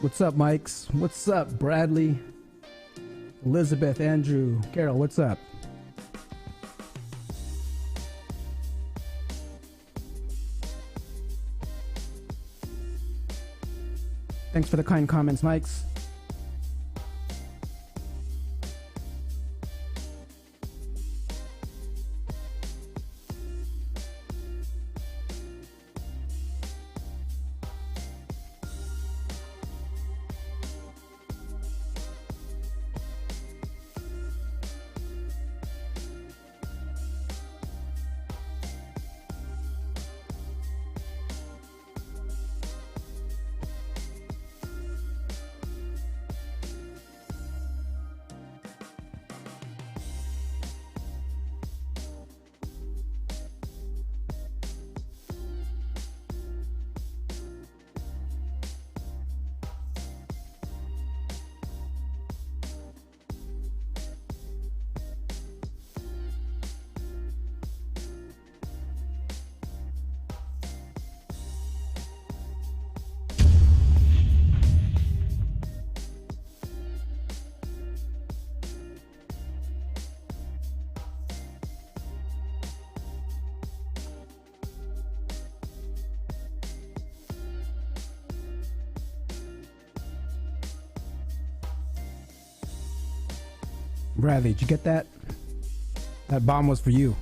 What's up, Mikes? What's up, Bradley? Elizabeth, Andrew, Carol, what's up? Thanks for the kind comments, Mikes. Bradley, did you get that? That bomb was for you.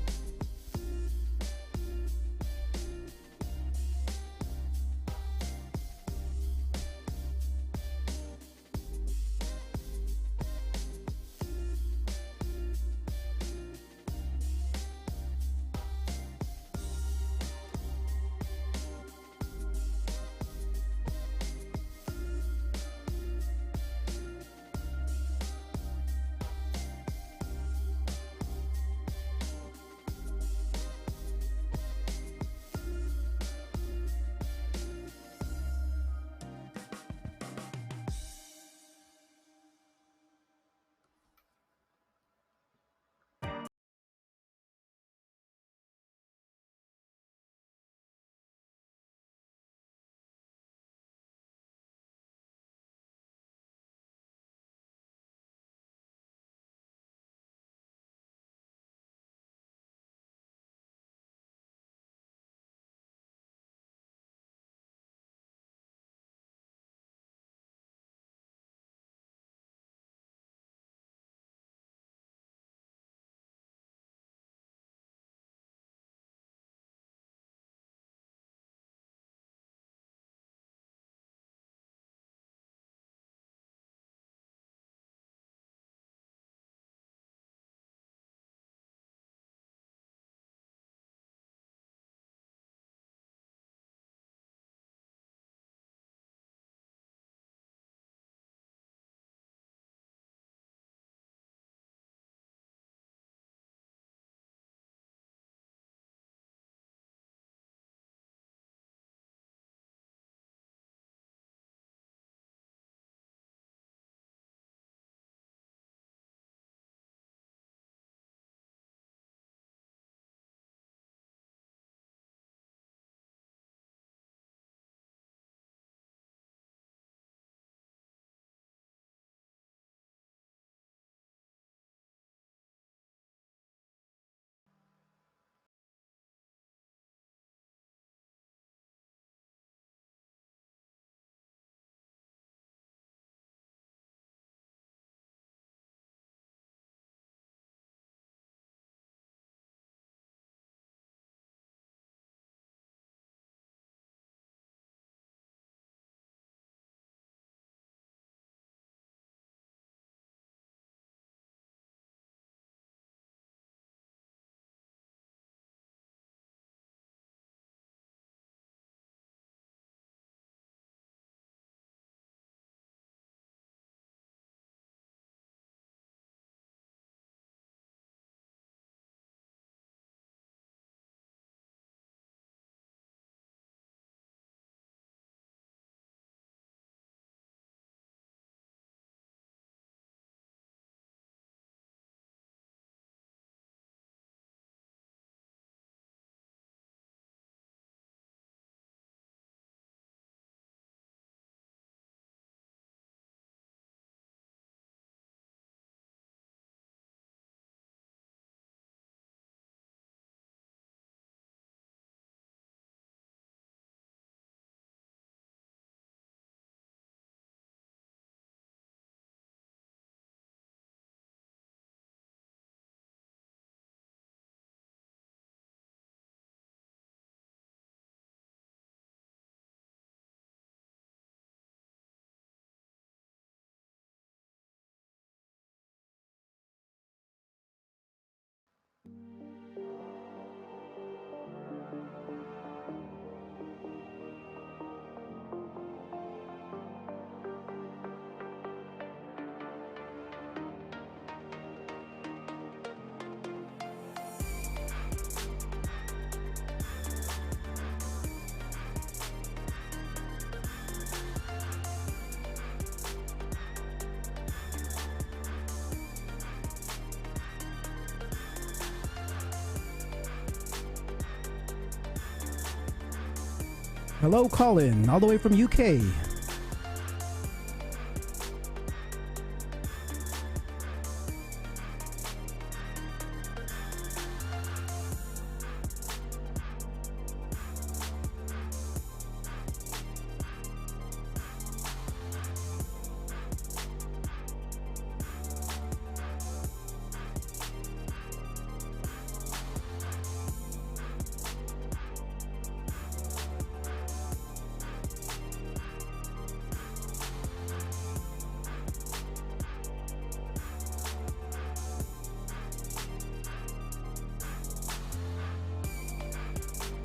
Hello, Colin, all the way from UK.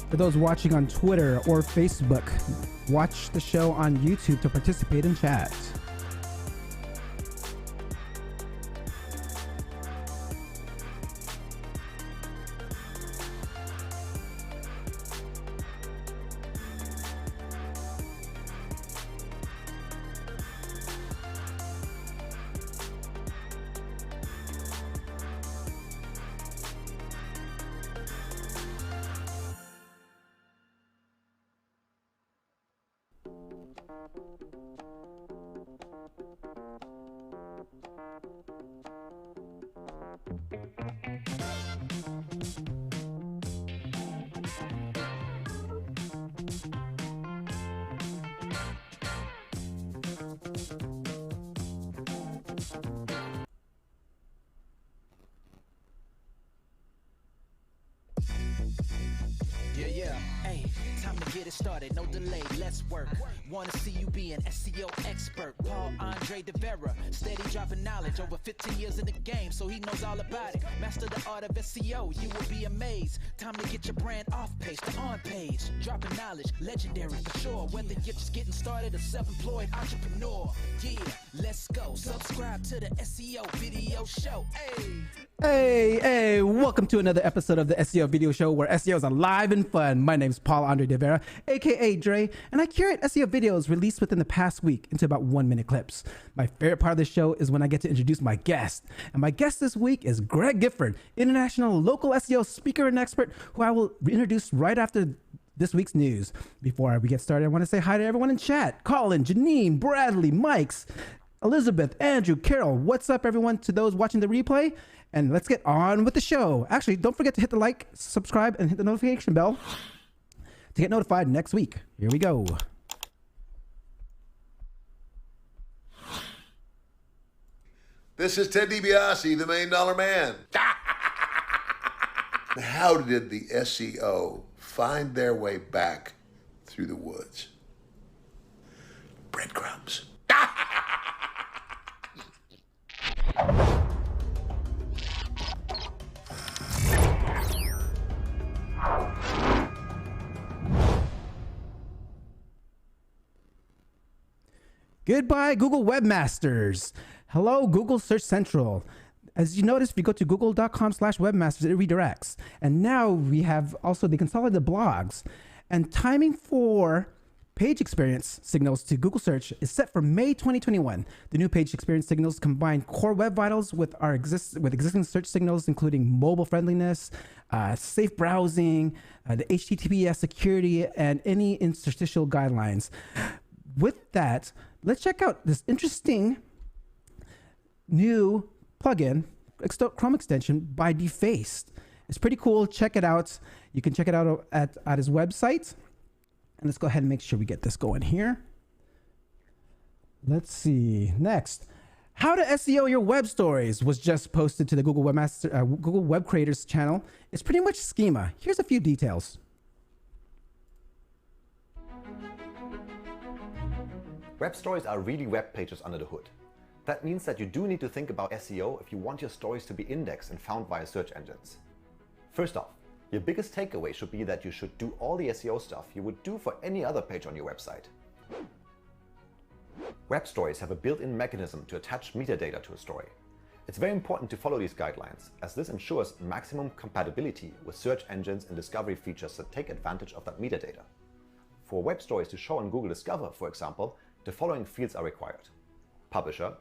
For those watching on Twitter or Facebook, watch the show on YouTube to participate in chat. Yeah. Hey, time to get it started. No delay. Let's work. Want to see you be an SEO expert. Paul Andre De Vera, steady dropping knowledge. Over 15 years in the game, so he knows all about it. Master the art of SEO. You will be amazed. Time to get your brand off page to on page. Dropping knowledge, legendary for sure. Whether you're just getting started or self-employed entrepreneur. Yeah, let's go. Subscribe to the SEO video show. Hey, welcome to another episode of the SEO video show where SEO is alive and fun. My name's Paul Andre De Vera, aka Dre, and I curate SEO videos released within the past week into about 1-minute clips. My favorite part of the show is when I get to introduce my guest. And my guest this week is Greg Gifford, international local SEO speaker and expert, who I will introduce right after this week's news. Before we get started, I want to say hi to everyone in chat. Colin, Janine, Bradley, Mikes, Elizabeth, Andrew, Carol. What's up, everyone, to those watching the replay? And let's get on with the show. Actually, don't forget to hit the like, subscribe, and hit the notification bell to get notified next week. Here we go. This is Ted DiBiase, the $1 Million Man. How did the SEO find their way back through the woods? Breadcrumbs. Goodbye, Google Webmasters. Hello, Google Search Central. As you notice, if you go to google.com/webmasters, it redirects. And now we have also the consolidated blogs. And timing for page experience signals to Google Search is set for May 2021. The new page experience signals combine core web vitals with existing search signals, including mobile friendliness, safe browsing, the HTTPS security, and any interstitial guidelines. With that, let's check out this interesting new plugin, Chrome extension by Defaced. It's pretty cool. Check it out. You can check it out at his website. And let's go ahead and make sure we get this going here. Let's see. Next, how to SEO your web stories was just posted to the Google Web Creators channel. It's pretty much schema. Here's a few details. Web stories are really web pages under the hood. That means that you do need to think about SEO if you want your stories to be indexed and found via search engines. First off, your biggest takeaway should be that you should do all the SEO stuff you would do for any other page on your website. Web stories have a built-in mechanism to attach metadata to a story. It's very important to follow these guidelines, as this ensures maximum compatibility with search engines and discovery features that take advantage of that metadata. For web stories to show on Google Discover, for example, the following fields are required: publisher,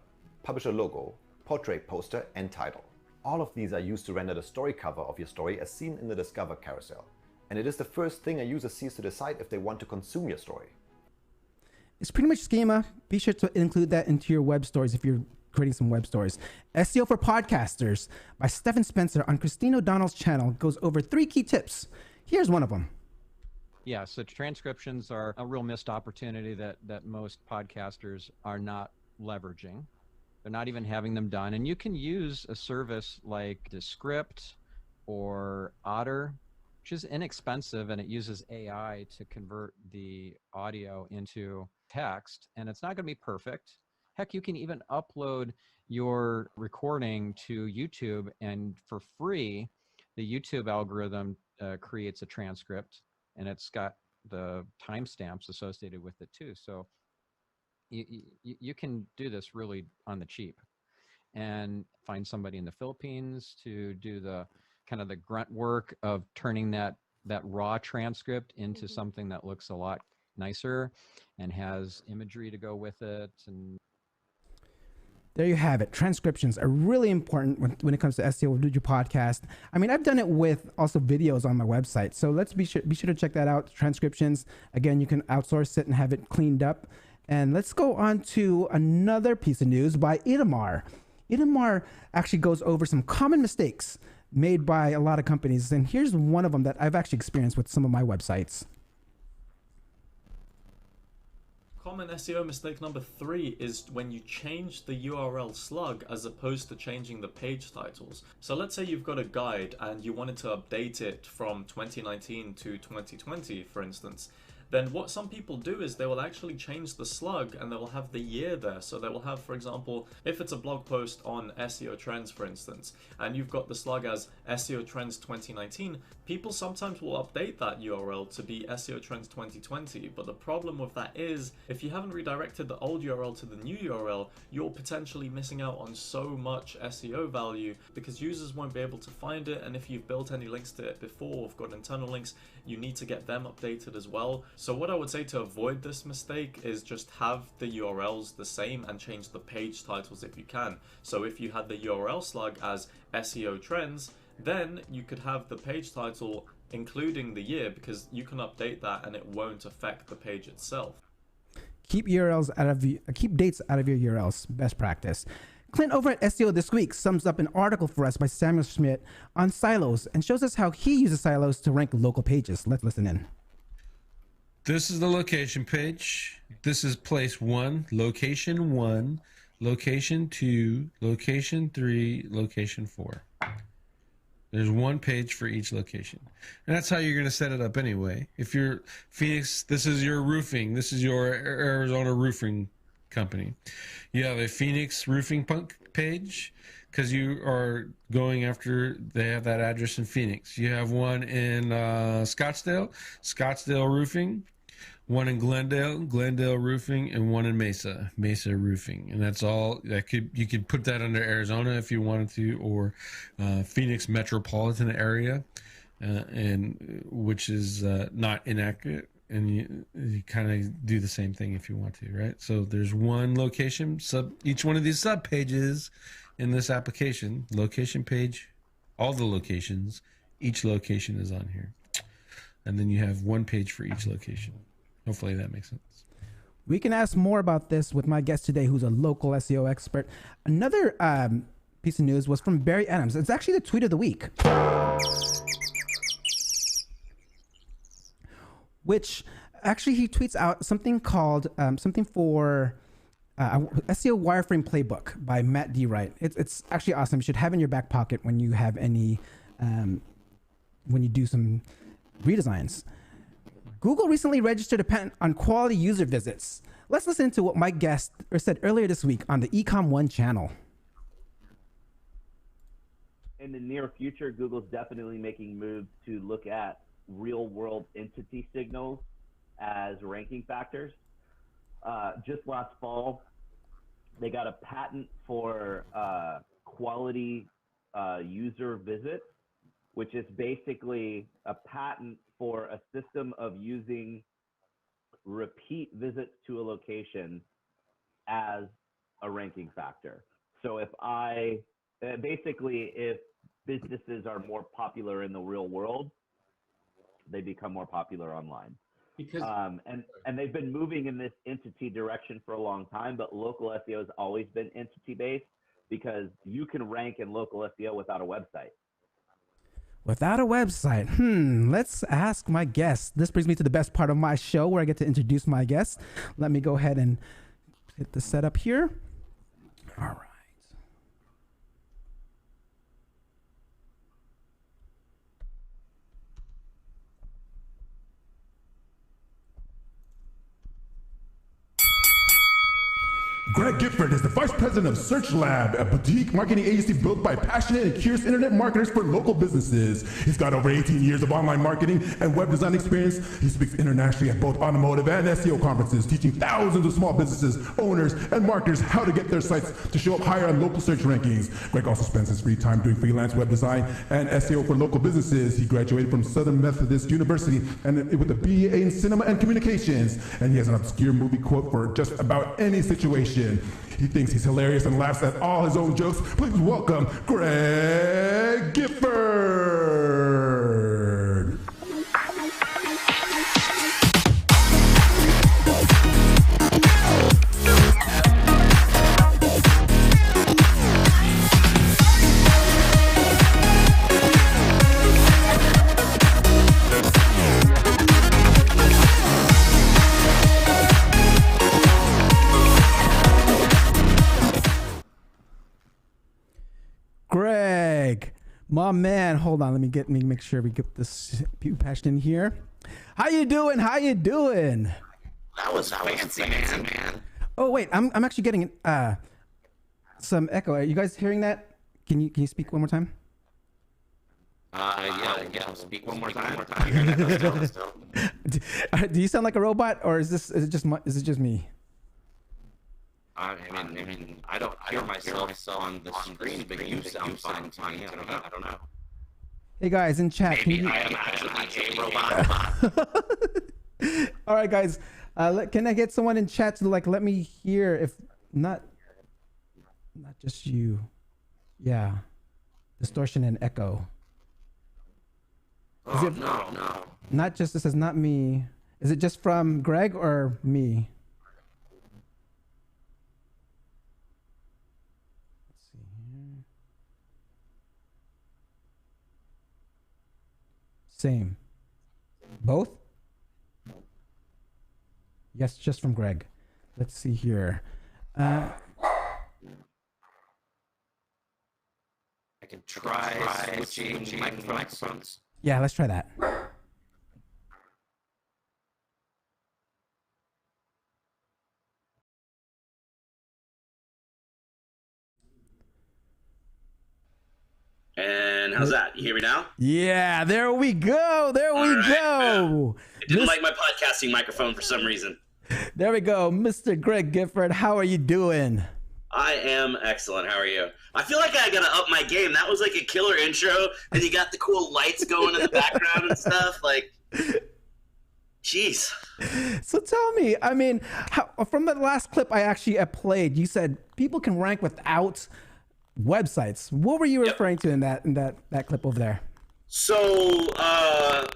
publisher logo, portrait poster, and title. All of these are used to render the story cover of your story as seen in the Discover carousel. And it is the first thing a user sees to decide if they want to consume your story. It's pretty much schema. Be sure to include that into your web stories if you're creating some web stories. SEO for Podcasters by Stephan Spencer on Christine O'Donnell's channel goes over 3 key tips. Here's one of them. Yeah, so transcriptions are a real missed opportunity that most podcasters are not leveraging. They're not even having them done. And you can use a service like Descript or Otter, which is inexpensive, and it uses AI to convert the audio into text. And it's not going to be perfect. Heck, you can even upload your recording to YouTube, and for free, the YouTube algorithm creates a transcript, and it's got the timestamps associated with it too. So you can do this really on the cheap, and find somebody in the Philippines to do the kind of the grunt work of turning that raw transcript into something that looks a lot nicer and has imagery to go with it. And there you have it. Transcriptions are really important when it comes to SEO with your podcast. I mean, I've done it with also videos on my website. So let's be sure to check that out. Transcriptions. Again, you can outsource it and have it cleaned up. And let's go on to another piece of news by Itamar. Itamar actually goes over some common mistakes made by a lot of companies. And here's one of them that I've actually experienced with some of my websites. Common SEO mistake number 3 is when you change the URL slug as opposed to changing the page titles. So let's say you've got a guide and you wanted to update it from 2019 to 2020, for instance. Then what some people do is they will actually change the slug and they will have the year there. So they will have, for example, if it's a blog post on SEO trends, for instance, and you've got the slug as SEO trends 2019, people sometimes will update that URL to be SEO trends 2020. But the problem with that is if you haven't redirected the old URL to the new URL, you're potentially missing out on so much SEO value because users won't be able to find it. And if you've built any links to it before or have got internal links, you need to get them updated as well. So what I would say to avoid this mistake is just have the URLs the same and change the page titles if you can. So if you had the URL slug as SEO trends, then you could have the page title including the year, because you can update that and it won't affect the page itself. Keep dates out of your URLs. Best practice. Clint over at SEO This Week sums up an article for us by Samuel Schmidt on silos and shows us how he uses silos to rank local pages. Let's listen in. This is the location page. This is place 1, location 1, location 2, location 3, location 4. There's one page for each location. And that's how you're going to set it up anyway. If you're Phoenix, this is your roofing. This is your Arizona roofing company. You have a Phoenix roofing page because you are going after, they have that address in Phoenix. You have one in Scottsdale roofing, one in Glendale roofing, and one in Mesa roofing. And that's all that you could put that under Arizona if you wanted to, or Phoenix metropolitan area, and which is not inaccurate. And you kind of do the same thing if you want to, right? So there's one location, each one of these sub pages in this application, location page, all the locations, each location is on here. And then you have one page for each location. Hopefully that makes sense. We can ask more about this with my guest today, who's a local SEO expert. Another piece of news was from Barry Adams. It's actually the tweet of the week, which actually he tweets out something called something for SEO wireframe playbook by Matt D. Wright. It's actually awesome. You should have in your back pocket when you have any when you do some redesigns. Google recently registered a patent on quality user visits. Let's listen to what my guest said earlier this week on the Ecom One channel. In the near future, Google's definitely making moves to look at real-world entity signals as ranking factors. Just last fall, they got a patent for quality user visits, which is basically a patent for a system of using repeat visits to a location as a ranking factor. So if if businesses are more popular in the real world, they become more popular online. Because and they've been moving in this entity direction for a long time, but local SEO has always been entity based because you can rank in local SEO without a website. Without a website. Let's ask my guest. This brings me to the best part of my show where I get to introduce my guest. Let me go ahead and hit the setup here. All right. Greg Gifford is the vice president of SearchLab, a boutique marketing agency built by passionate and curious internet marketers for local businesses. He's got over 18 years of online marketing and web design experience. He speaks internationally at both automotive and SEO conferences, teaching thousands of small businesses, owners, and marketers how to get their sites to show up higher on local search rankings. Greg also spends his free time doing freelance web design and SEO for local businesses. He graduated from Southern Methodist University and with a BA in cinema and communications. And he has an obscure movie quote for just about any situation. He thinks he's hilarious and laughs at all his own jokes. Please welcome Greg Gifford. Greg, my man, hold on. Let me make sure we get this patched in here. How you doing? How you doing? That was fancy, man. Oh wait, I'm actually getting some echo. Are you guys hearing that? Can you speak one more time? Yeah. Speak one more time. You hear that still? Do you sound like a robot, or is it just me? I mean, I don't hear myself on the screen, but you sound fine to me. I don't know. Hey guys in chat. Maybe I am actually a robot. All right, guys. Can I get someone in chat to let me hear if not just you? Yeah, distortion and echo. No. Not just, this is not me. Is it just from Greg or me? Let's see here. Same. Both? Yes, just from Greg. Let's see here. I can try switching microphones. Yeah, let's try that. And how's that? You hear me now? Yeah, there we go. There we go. It didn't like my podcasting microphone for some reason. There we go. Mr. Greg Gifford, how are you doing? I am excellent. How are you? I feel like I gotta up my game. That was like a killer intro, and you got the cool lights going in the background and stuff. Like, jeez. So tell me, I mean, from the last clip I actually played, you said people can rank without websites. What were you referring to in that clip over there? So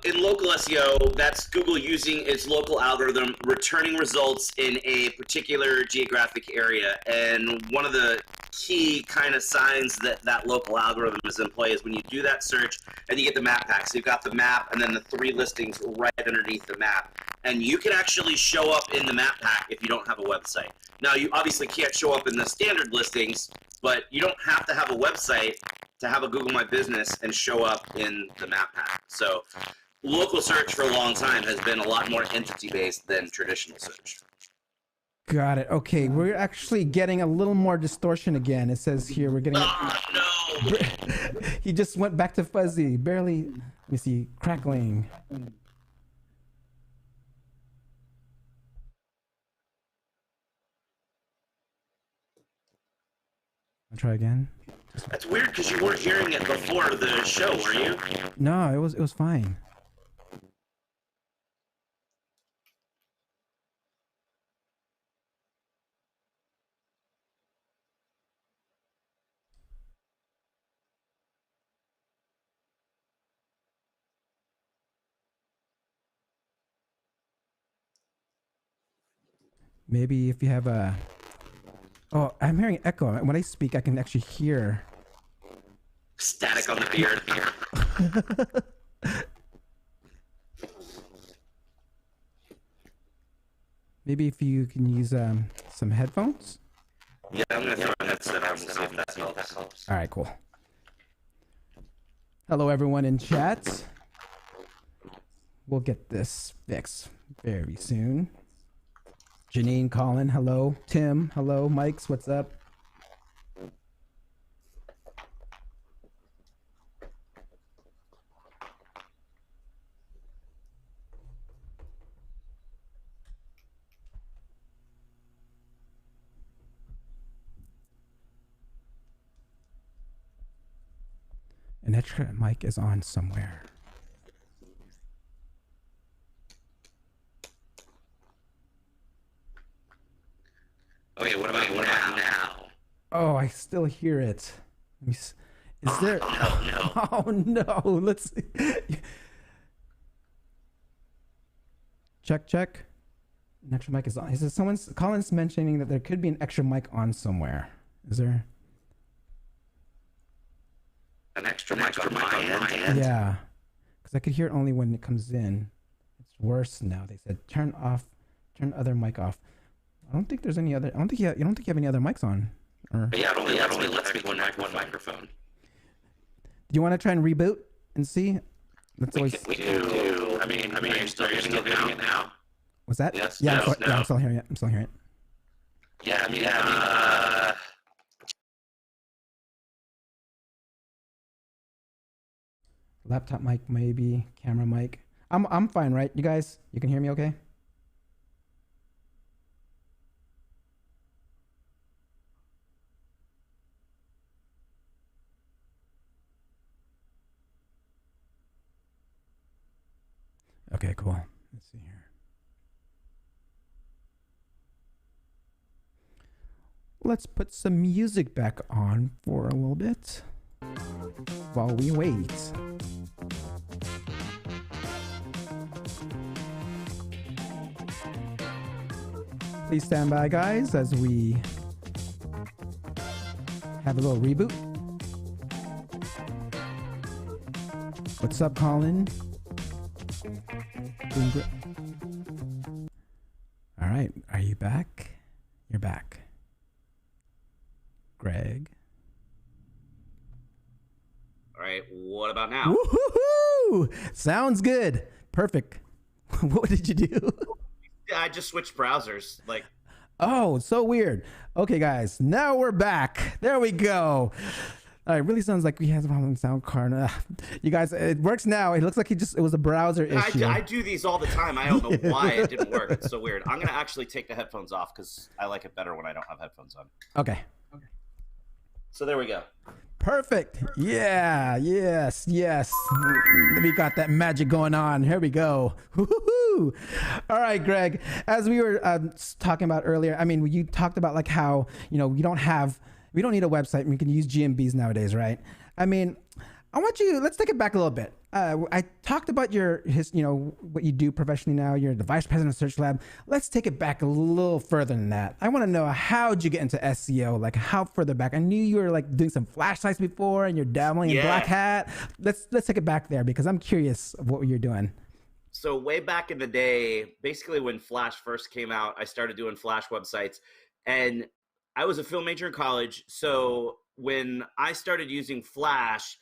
in local SEO, that's Google using its local algorithm, returning results in a particular geographic area. And one of the key kind of signs that that local algorithm is in play is when you do that search and you get the map pack. So you've got the map and then the 3 listings right underneath the map. And you can actually show up in the map pack if you don't have a website. Now, you obviously can't show up in the standard listings, but you don't have to have a website to have a Google My Business and show up in the map pack. So local search for a long time has been a lot more entity-based than traditional search. Got it. Okay, we're actually getting a little more distortion again. It says here we're getting... Oh, no! He just went back to fuzzy. Barely... Let me see. Crackling. I'll try again. That's weird because you weren't hearing it before the show, were you? No, it was fine. Maybe if you have a... Oh, I'm hearing echo. When I speak, I can actually hear... Static on the beard. Maybe if you can use some headphones? Yeah, I'm going to throw a headset on and see if that helps. All right, cool. Hello, everyone in chat. We'll get this fixed very soon. Janine, Colin, hello. Tim, hello. Mike's, what's up? An extra mic is on somewhere. Okay, what about now? Oh, I still hear it. Let me is there? No. Oh no! Let's see. Check. An extra mic is on. Is there Colin's mentioning that there could be an extra mic on somewhere? Is there? An extra mic on my end? Yeah, because I could hear it only when it comes in. It's worse now. They said turn other mic off. I don't think there's any other. I don't think you have any other mics on. Or... Yeah, it only lets me one microphone. Do you want to try and reboot and see? We do. I mean, are you still getting it now? Was that? Yes. Yeah, No. I'm still hearing it. Yeah, Laptop mic, maybe camera mic. I'm fine, right? You guys, you can hear me okay? Okay, cool. Let's see here. Let's put some music back on for a little bit while we wait. Please stand by, guys, as we have a little reboot. What's up, Colin? Doing great. All right, are you back? You're back. Greg. All right, what about now? Woo-hoo-hoo! Sounds good. Perfect. What did you do? I just switched browsers. Oh, so weird. Okay, guys, now we're back. There we go. All right, really sounds like we have a problem with sound card. You guys, it works now. It looks like it was a browser issue. I do these all the time. I don't know why it didn't work. It's so weird. I'm going to actually take the headphones off because I like it better when I don't have headphones on. Okay. So there we go. Perfect. Yeah. Yes. We got that magic going on. Here we go. Woo-hoo-hoo. All right, Greg. As we were talking about earlier, I mean, you talked about like how, we don't need a website and we can use GMBs nowadays, right? I mean, let's take it back a little bit. I talked about what you do professionally now. You're the vice president of SearchLab. Let's take it back a little further than that. I want to know, how'd you get into SEO? Like, how further back? I knew you were like doing some flash sites before and you're dabbling in Black Hat. Let's take it back there because I'm curious of what you're doing. So way back in the day, basically when Flash first came out, I started doing Flash websites, and I was a film major in college. So when I started using Flash,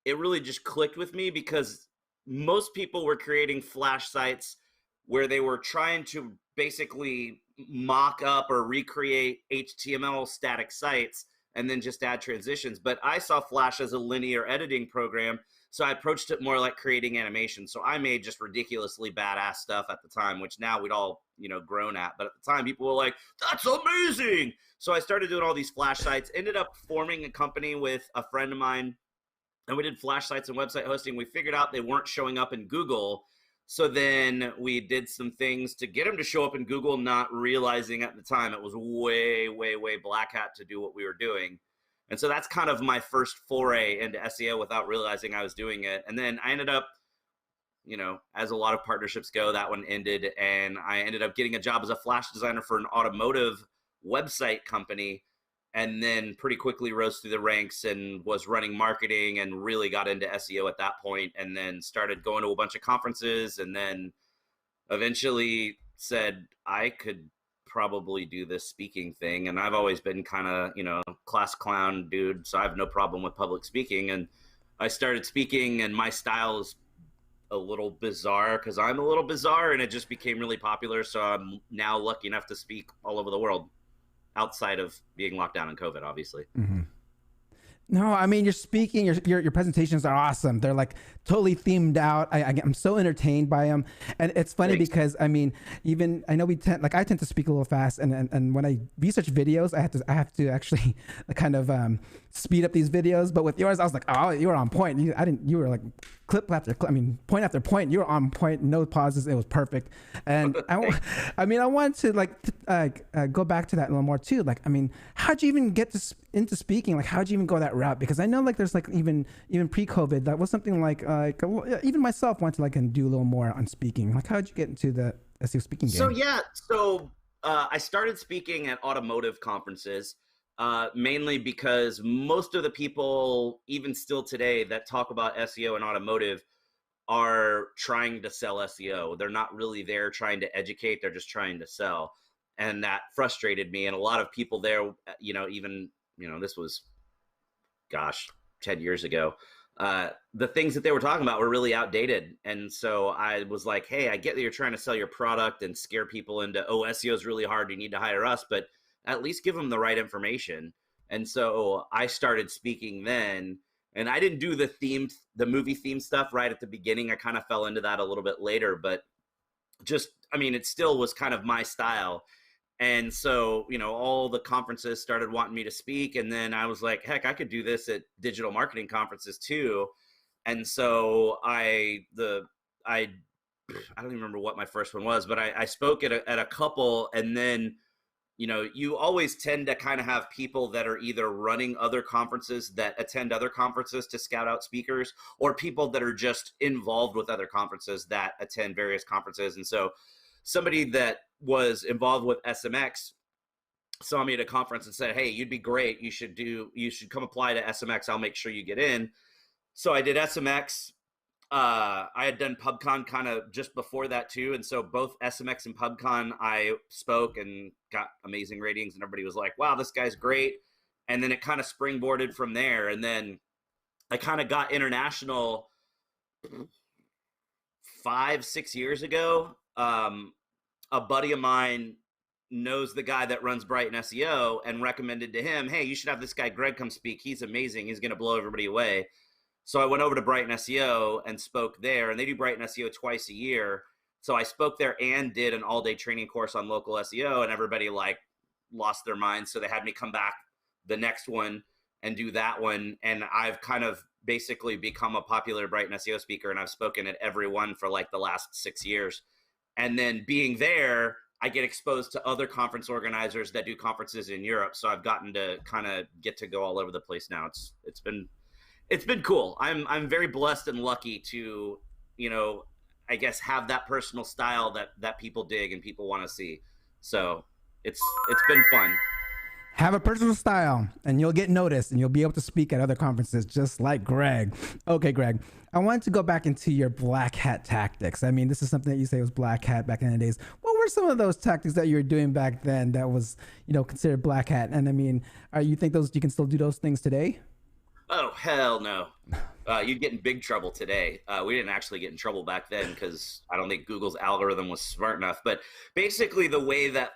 it really just clicked with me because most people were creating Flash sites where they were trying to basically mock up or recreate HTML static sites and then just add transitions. But I saw Flash as a linear editing program, so I approached it more like creating animation. So I made just ridiculously badass stuff at the time, which now we'd all, grown at. But at the time, people were like, that's amazing. So I started doing all these Flash sites, ended up forming a company with a friend of mine, and we did Flash sites and website hosting. We figured out they weren't showing up in Google. So then we did some things to get them to show up in Google, not realizing at the time it was way, way, way Black Hat to do what we were doing. And so that's kind of my first foray into SEO without realizing I was doing it. And then I ended up as a lot of partnerships go, that one ended, and I ended up getting a job as a Flash designer for an automotive website company, and then pretty quickly rose through the ranks and was running marketing and really got into SEO at that point, and then started going to a bunch of conferences, and then eventually said I could probably do this speaking thing. And I've always been kind of, class clown dude, so I have no problem with public speaking. And I started speaking, and my style is a little bizarre because I'm a little bizarre, and it just became really popular. So I'm now lucky enough to speak all over the world outside of being locked down in COVID, obviously. Mm-hmm. No, I mean, you're speaking, your presentations are awesome. They're like totally themed out. I'm so entertained by them. And it's funny because, I mean, even I know I tend to speak a little fast, and when I research videos, I have to actually kind of speed up these videos. But with yours, I was like, oh, you were on point. You were like clip after clip, point after point. You were on point, no pauses. It was perfect. And I want to go back to that a little more too. Like, I mean, how'd you even get into speaking? Like, how'd you even go that route? Because I know there's even pre-COVID, that was something like even myself wanted to do a little more on speaking. Like, how'd you get into the SEO speaking game? So I started speaking at automotive conferences, mainly because most of the people, even still today, that talk about SEO and automotive are trying to sell SEO. They're not really there trying to educate. They're just trying to sell. And that frustrated me. And a lot of people there, this was, 10 years ago. The things that they were talking about were really outdated. And so I was like, hey, I get that you're trying to sell your product and scare people into, SEO is really hard, you need to hire us, but at least give them the right information. And so I started speaking then, and I didn't do the movie theme stuff right at the beginning. I kind of fell into that a little bit later, but it still was kind of my style. And so, all the conferences started wanting me to speak. And then I was like, heck, I could do this at digital marketing conferences too. And so I don't even remember what my first one was, but I spoke at a couple. And then, you always tend to kind of have people that are either running other conferences that attend other conferences to scout out speakers, or people that are just involved with other conferences that attend various conferences. And so somebody that was involved with SMX saw me at a conference and said, hey, you'd be great. You should come apply to SMX. I'll make sure you get in. So I did SMX. I had done PubCon kind of just before that too. And so both SMX and PubCon, I spoke and got amazing ratings, and everybody was like, wow, this guy's great. And then it kind of springboarded from there. And then I kind of got international 5-6 years ago. A buddy of mine knows the guy that runs Brighton SEO and recommended to him, hey, you should have this guy Greg come speak. He's amazing. He's going to blow everybody away. So I went over to Brighton SEO and spoke there, and they do Brighton SEO twice a year. So I spoke there and did an all-day training course on local SEO, and everybody lost their minds. So they had me come back the next one and do that one. And I've kind of basically become a popular Brighton SEO speaker, and I've spoken at every one for the last 6 years. And then being there, I get exposed to other conference organizers that do conferences in Europe. So I've gotten to kind of get to go all over the place now. It's been cool. I'm very blessed and lucky to, I guess, have that personal style that people dig and people want to see. So it's been fun. Have a personal style, and you'll get noticed, and you'll be able to speak at other conferences just like Greg. Okay, Greg, I wanted to go back into your black hat tactics. I mean, this is something that you say was black hat back in the days. What were some of those tactics that you were doing back then that was, considered black hat? And I mean, you think you can still do those things today? Oh, hell no. You'd get in big trouble today. We didn't actually get in trouble back then because I don't think Google's algorithm was smart enough. But basically the way that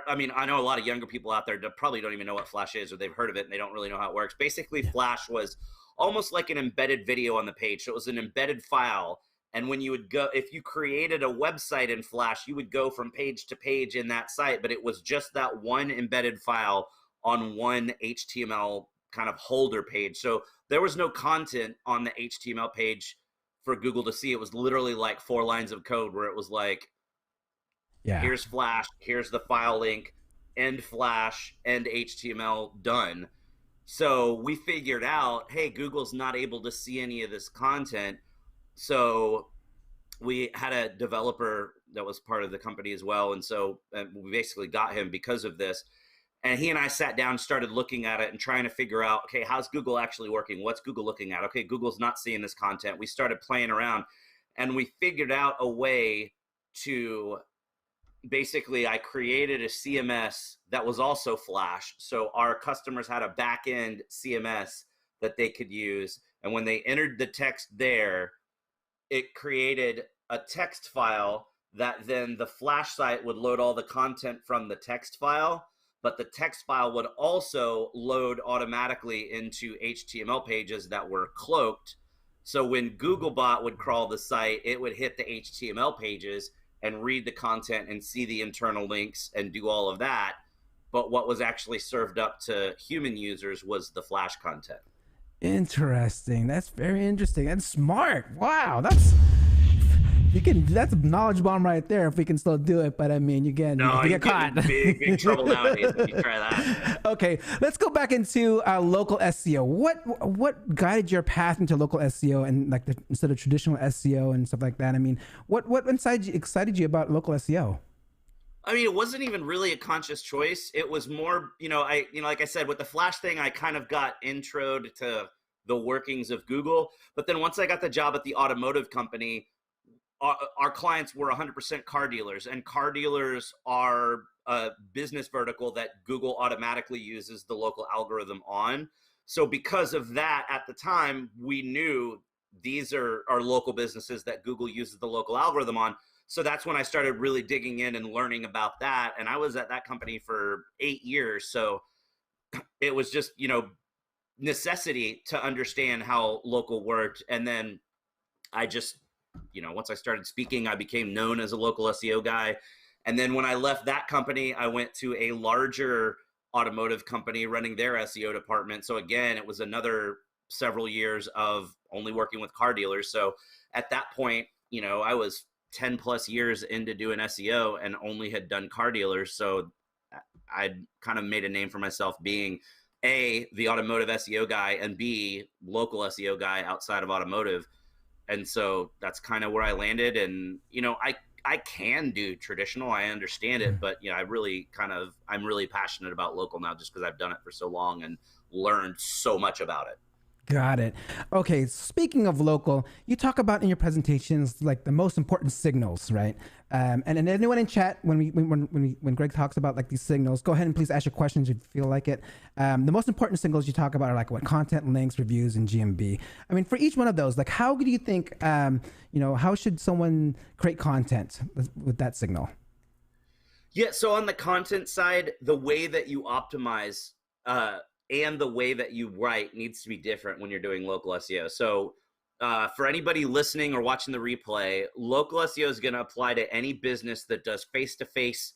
I know a lot of younger people out there probably don't even know what Flash is, or they've heard of it and they don't really know how it works. Basically, Flash was almost like an embedded video on the page. So it was an embedded file. And when you would go, if you created a website in Flash, you would go from page to page in that site, but it was just that one embedded file on one HTML kind of holder page. So there was no content on the HTML page for Google to see. It was literally 4 lines of code where it was here's Flash, here's the file link, end Flash, end HTML, done. So we figured out, hey, Google's not able to see any of this content. So we had a developer that was part of the company as well. And so we basically got him because of this. And he and I sat down and started looking at it and trying to figure out, okay, how's Google actually working? What's Google looking at? Okay, Google's not seeing this content. We started playing around and we figured out a way to basically, I created a CMS that was also Flash. So our customers had a back-end CMS that they could use. And when they entered the text there, it created a text file that then the Flash site would load all the content from the text file, but the text file would also load automatically into HTML pages that were cloaked. So when Googlebot would crawl the site, it would hit the HTML pages and read the content and see the internal links and do all of that. But what was actually served up to human users was the Flash content. Interesting. That's very interesting and smart. Wow, that's a knowledge bomb right there if we can still do it. But I mean, you get caught. Big trouble nowadays if you try that. Okay, let's go back into local SEO. What guided your path into local SEO and like instead of traditional SEO and stuff like that? I mean, what excited you about local SEO? I mean, it wasn't even really a conscious choice. It was more, like I said, with the Flash thing, I kind of got introed to the workings of Google. But then once I got the job at the automotive company, our clients were 100% car dealers, and car dealers are a business vertical that Google automatically uses the local algorithm on. So because of that, at the time, we knew these are local businesses that Google uses the local algorithm on. So that's when I started really digging in and learning about that. And I was at that company for 8 years. So it was just, necessity to understand how local worked. And then I just, once I started speaking, I became known as a local SEO guy. And then when I left that company, I went to a larger automotive company running their SEO department. So again, it was another several years of only working with car dealers. So at that point, I was 10 plus years into doing SEO and only had done car dealers. So I'd kind of made a name for myself being A, the automotive SEO guy, and B, local SEO guy outside of automotive. And so that's kind of where I landed. And, I can do traditional, I understand it, but I'm really passionate about local now just because I've done it for so long and learned so much about it. Got it. Okay, speaking of local, you talk about in your presentations like the most important signals, right? And anyone in chat, when Greg talks about like these signals, go ahead and please ask your questions if you feel like it. The most important signals you talk about are like what content, links, reviews, and GMB. I mean, for each one of those, like how do you think, how should someone create content with that signal? Yeah, so on the content side, the way that you optimize and the way that you write needs to be different when you're doing local SEO. So for anybody listening or watching the replay, local SEO is going to apply to any business that does face-to-face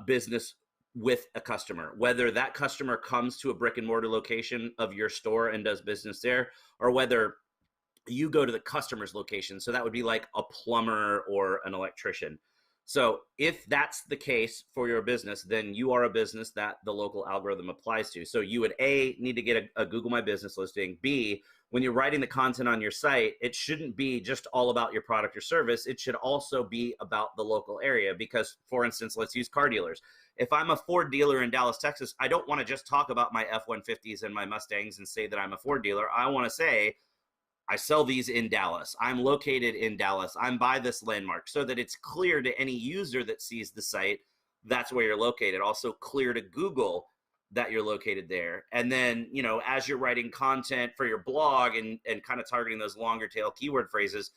business with a customer, whether that customer comes to a brick and mortar location of your store and does business there, or whether you go to the customer's location. So that would be like a plumber or an electrician. So if that's the case for your business, then you are a business that the local algorithm applies to. So you would A, need to get a Google My Business listing. B, when you're writing the content on your site, it shouldn't be just all about your product or service. It should also be about the local area because, for instance, let's use car dealers. If I'm a Ford dealer in Dallas, Texas, I don't want to just talk about my F-150s and my Mustangs and say that I'm a Ford dealer. I want to say, I sell these in Dallas. I'm located in Dallas. I'm by this landmark so that it's clear to any user that sees the site, that's where you're located. Also clear to Google that you're located there. And then, as you're writing content for your blog and kind of targeting those longer tail keyword phrases,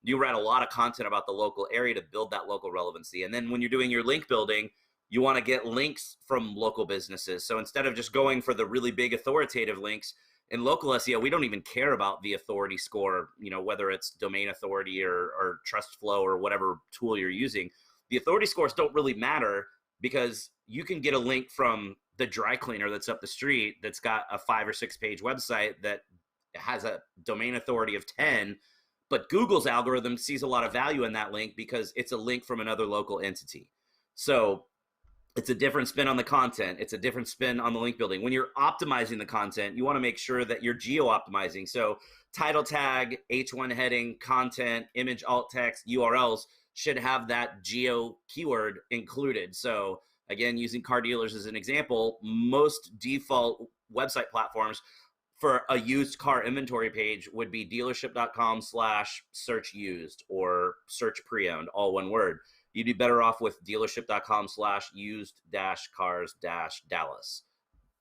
you write a lot of content about the local area to build that local relevancy. And then when you're doing your link building, you want to get links from local businesses. So instead of just going for the really big authoritative links, in local SEO, we don't even care about the authority score, whether it's domain authority or trust flow or whatever tool you're using. The authority scores don't really matter because you can get a link from the dry cleaner that's up the street that's got a 5 or 6 page website that has a domain authority of 10, but Google's algorithm sees a lot of value in that link because it's a link from another local entity. So It's a different spin on the content. It's a different spin on the link building. When you're optimizing the content, you want to make sure that you're geo optimizing. So title tag, H1 heading, content, image, alt text, URLs should have that geo keyword included. So again, using car dealers as an example, most default website platforms for a used car inventory page would be dealership.com/search used or search pre-owned, all one word. You'd be better off with dealership.com/used-cars-Dallas.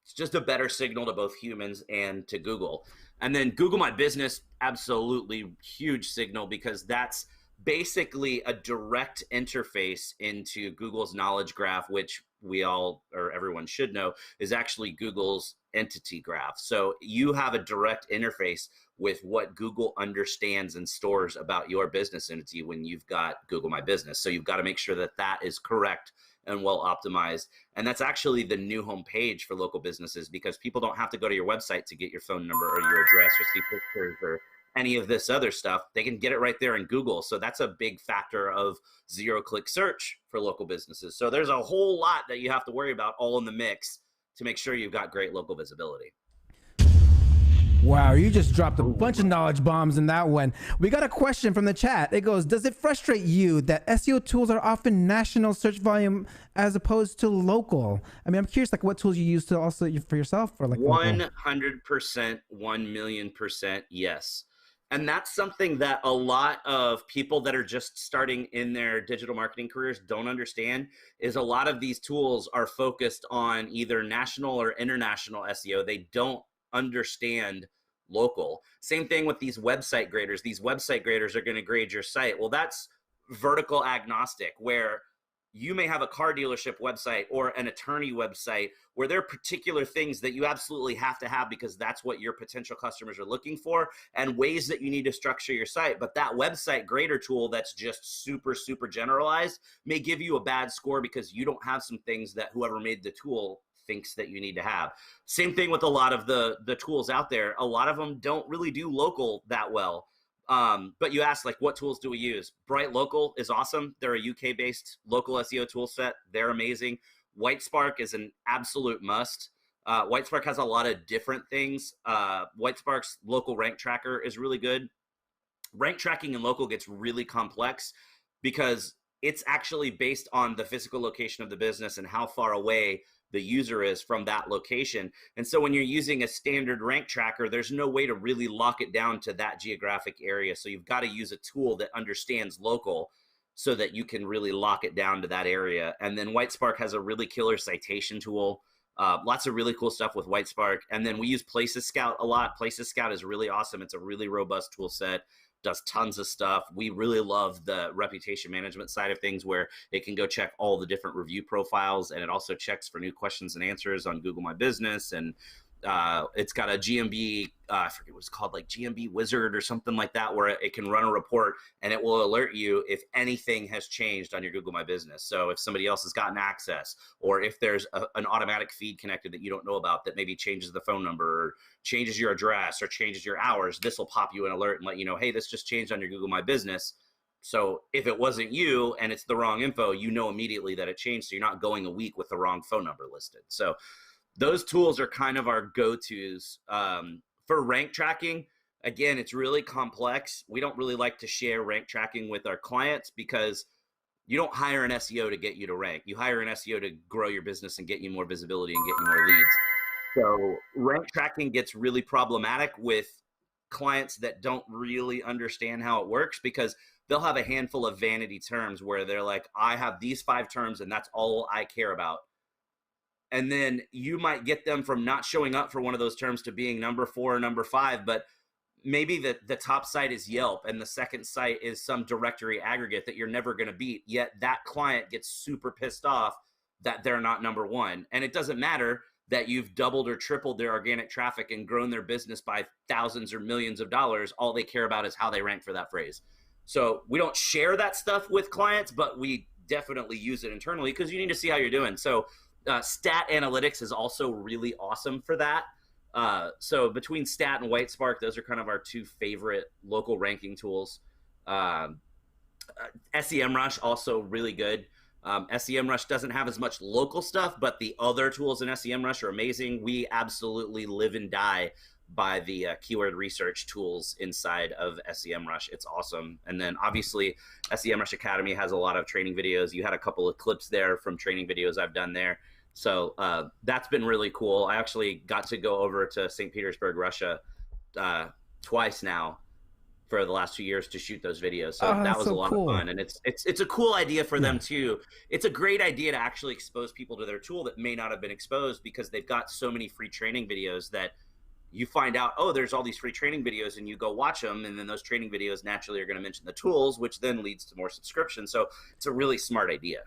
It's just a better signal to both humans and to Google. And then Google My Business, absolutely huge signal, because that's basically a direct interface into Google's knowledge graph, which we all, or everyone should know, is actually Google's entity graph. So you have a direct interface with what Google understands and stores about your business entity when you've got Google My Business. So you've got to make sure that that is correct and well optimized. And that's actually the new homepage for local businesses, because people don't have to go to your website to get your phone number or your address or see pictures or any of this other stuff. They can get it right there in Google. So that's a big factor of zero-click search for local businesses. So there's a whole lot that you have to worry about all in the mix to make sure you've got great local visibility. Wow, you just dropped a bunch of knowledge bombs in that one. We got a question from the chat. It goes, does it frustrate you that SEO tools are often national search volume as opposed to local? I mean, I'm curious, like, what tools you use to also for yourself, or like 100%, 1,000,000% yes. And that's something that a lot of people that are just starting in their digital marketing careers don't understand, is a lot of these tools are focused on either national or international SEO. They don't understand local. Same thing with these website graders. These website graders are going to grade your site. Well, that's vertical agnostic, where you may have a car dealership website or an attorney website where there are particular things that you absolutely have to have because that's what your potential customers are looking for, and ways that you need to structure your site. But that website grader tool that's just super, super generalized may give you a bad score because you don't have some things that whoever made the tool thinks that you need to have. Same thing with a lot of the tools out there. A lot of them don't really do local that well. But you asked, like, what tools do we use? Bright Local is awesome. They're a UK-based local SEO tool set. They're amazing. Whitespark is an absolute must. Whitespark has a lot of different things. Whitespark's local rank tracker is really good. Rank tracking in local gets really complex because it's actually based on the physical location of the business and how far away the user is from that location. And so when you're using a standard rank tracker, there's no way to really lock it down to that geographic area. So you've got to use a tool that understands local so that you can really lock it down to that area. And then Whitespark has a really killer citation tool. Lots of really cool stuff with Whitespark. And then we use Places Scout a lot. Places Scout is really awesome. It's a really robust tool set. Does tons of stuff. We really love the reputation management side of things, where it can go check all the different review profiles, and it also checks for new questions and answers on Google My Business. And it's got a GMB, I forget what it's called, like GMB Wizard or something like that, where it can run a report and it will alert you if anything has changed on your Google My Business. So if somebody else has gotten access, or if there's an automatic feed connected that you don't know about that maybe changes the phone number or changes your address or changes your hours, this will pop you an alert and let you know, hey, this just changed on your Google My Business. So if it wasn't you and it's the wrong info, you know immediately that it changed. So you're not going a week with the wrong phone number listed. So those tools are kind of our go-tos. For rank tracking, again, it's really complex. We don't really like to share rank tracking with our clients because you don't hire an SEO to get you to rank. You hire an SEO to grow your business and get you more visibility and get you more leads. So rank tracking gets really problematic with clients that don't really understand how it works, because they'll have a handful of vanity terms where they're like, I have these 5 terms and that's all I care about. And then you might get them from not showing up for one of those terms to being number 4 or number 5, but maybe the top site is Yelp and the second site is some directory aggregate that you're never going to beat, yet that client gets super pissed off that they're not number 1. And it doesn't matter that you've doubled or tripled their organic traffic and grown their business by thousands or millions of dollars. All they care about is how they rank for that phrase. So we don't share that stuff with clients, but we definitely use it internally because you need to see how you're doing. So Stat Analytics is also really awesome for that. So between Stat and Whitespark, those are kind of our 2 favorite local ranking tools. SEMrush also really good. SEMrush doesn't have as much local stuff, but the other tools in SEMrush are amazing. We absolutely live and die by the keyword research tools inside of SEMrush. It's awesome. And then obviously SEMrush Academy has a lot of training videos. You had a couple of clips there from training videos I've done there. So that's been really cool. I actually got to go over to St. Petersburg, Russia twice now for the last 2 years to shoot those videos. So that was a lot of fun. And it's a cool idea for them too. It's a great idea to actually expose people to their tool that may not have been exposed, because they've got so many free training videos that you find out, oh, there's all these free training videos, and you go watch them. And then those training videos naturally are going to mention the tools, which then leads to more subscriptions. So it's a really smart idea.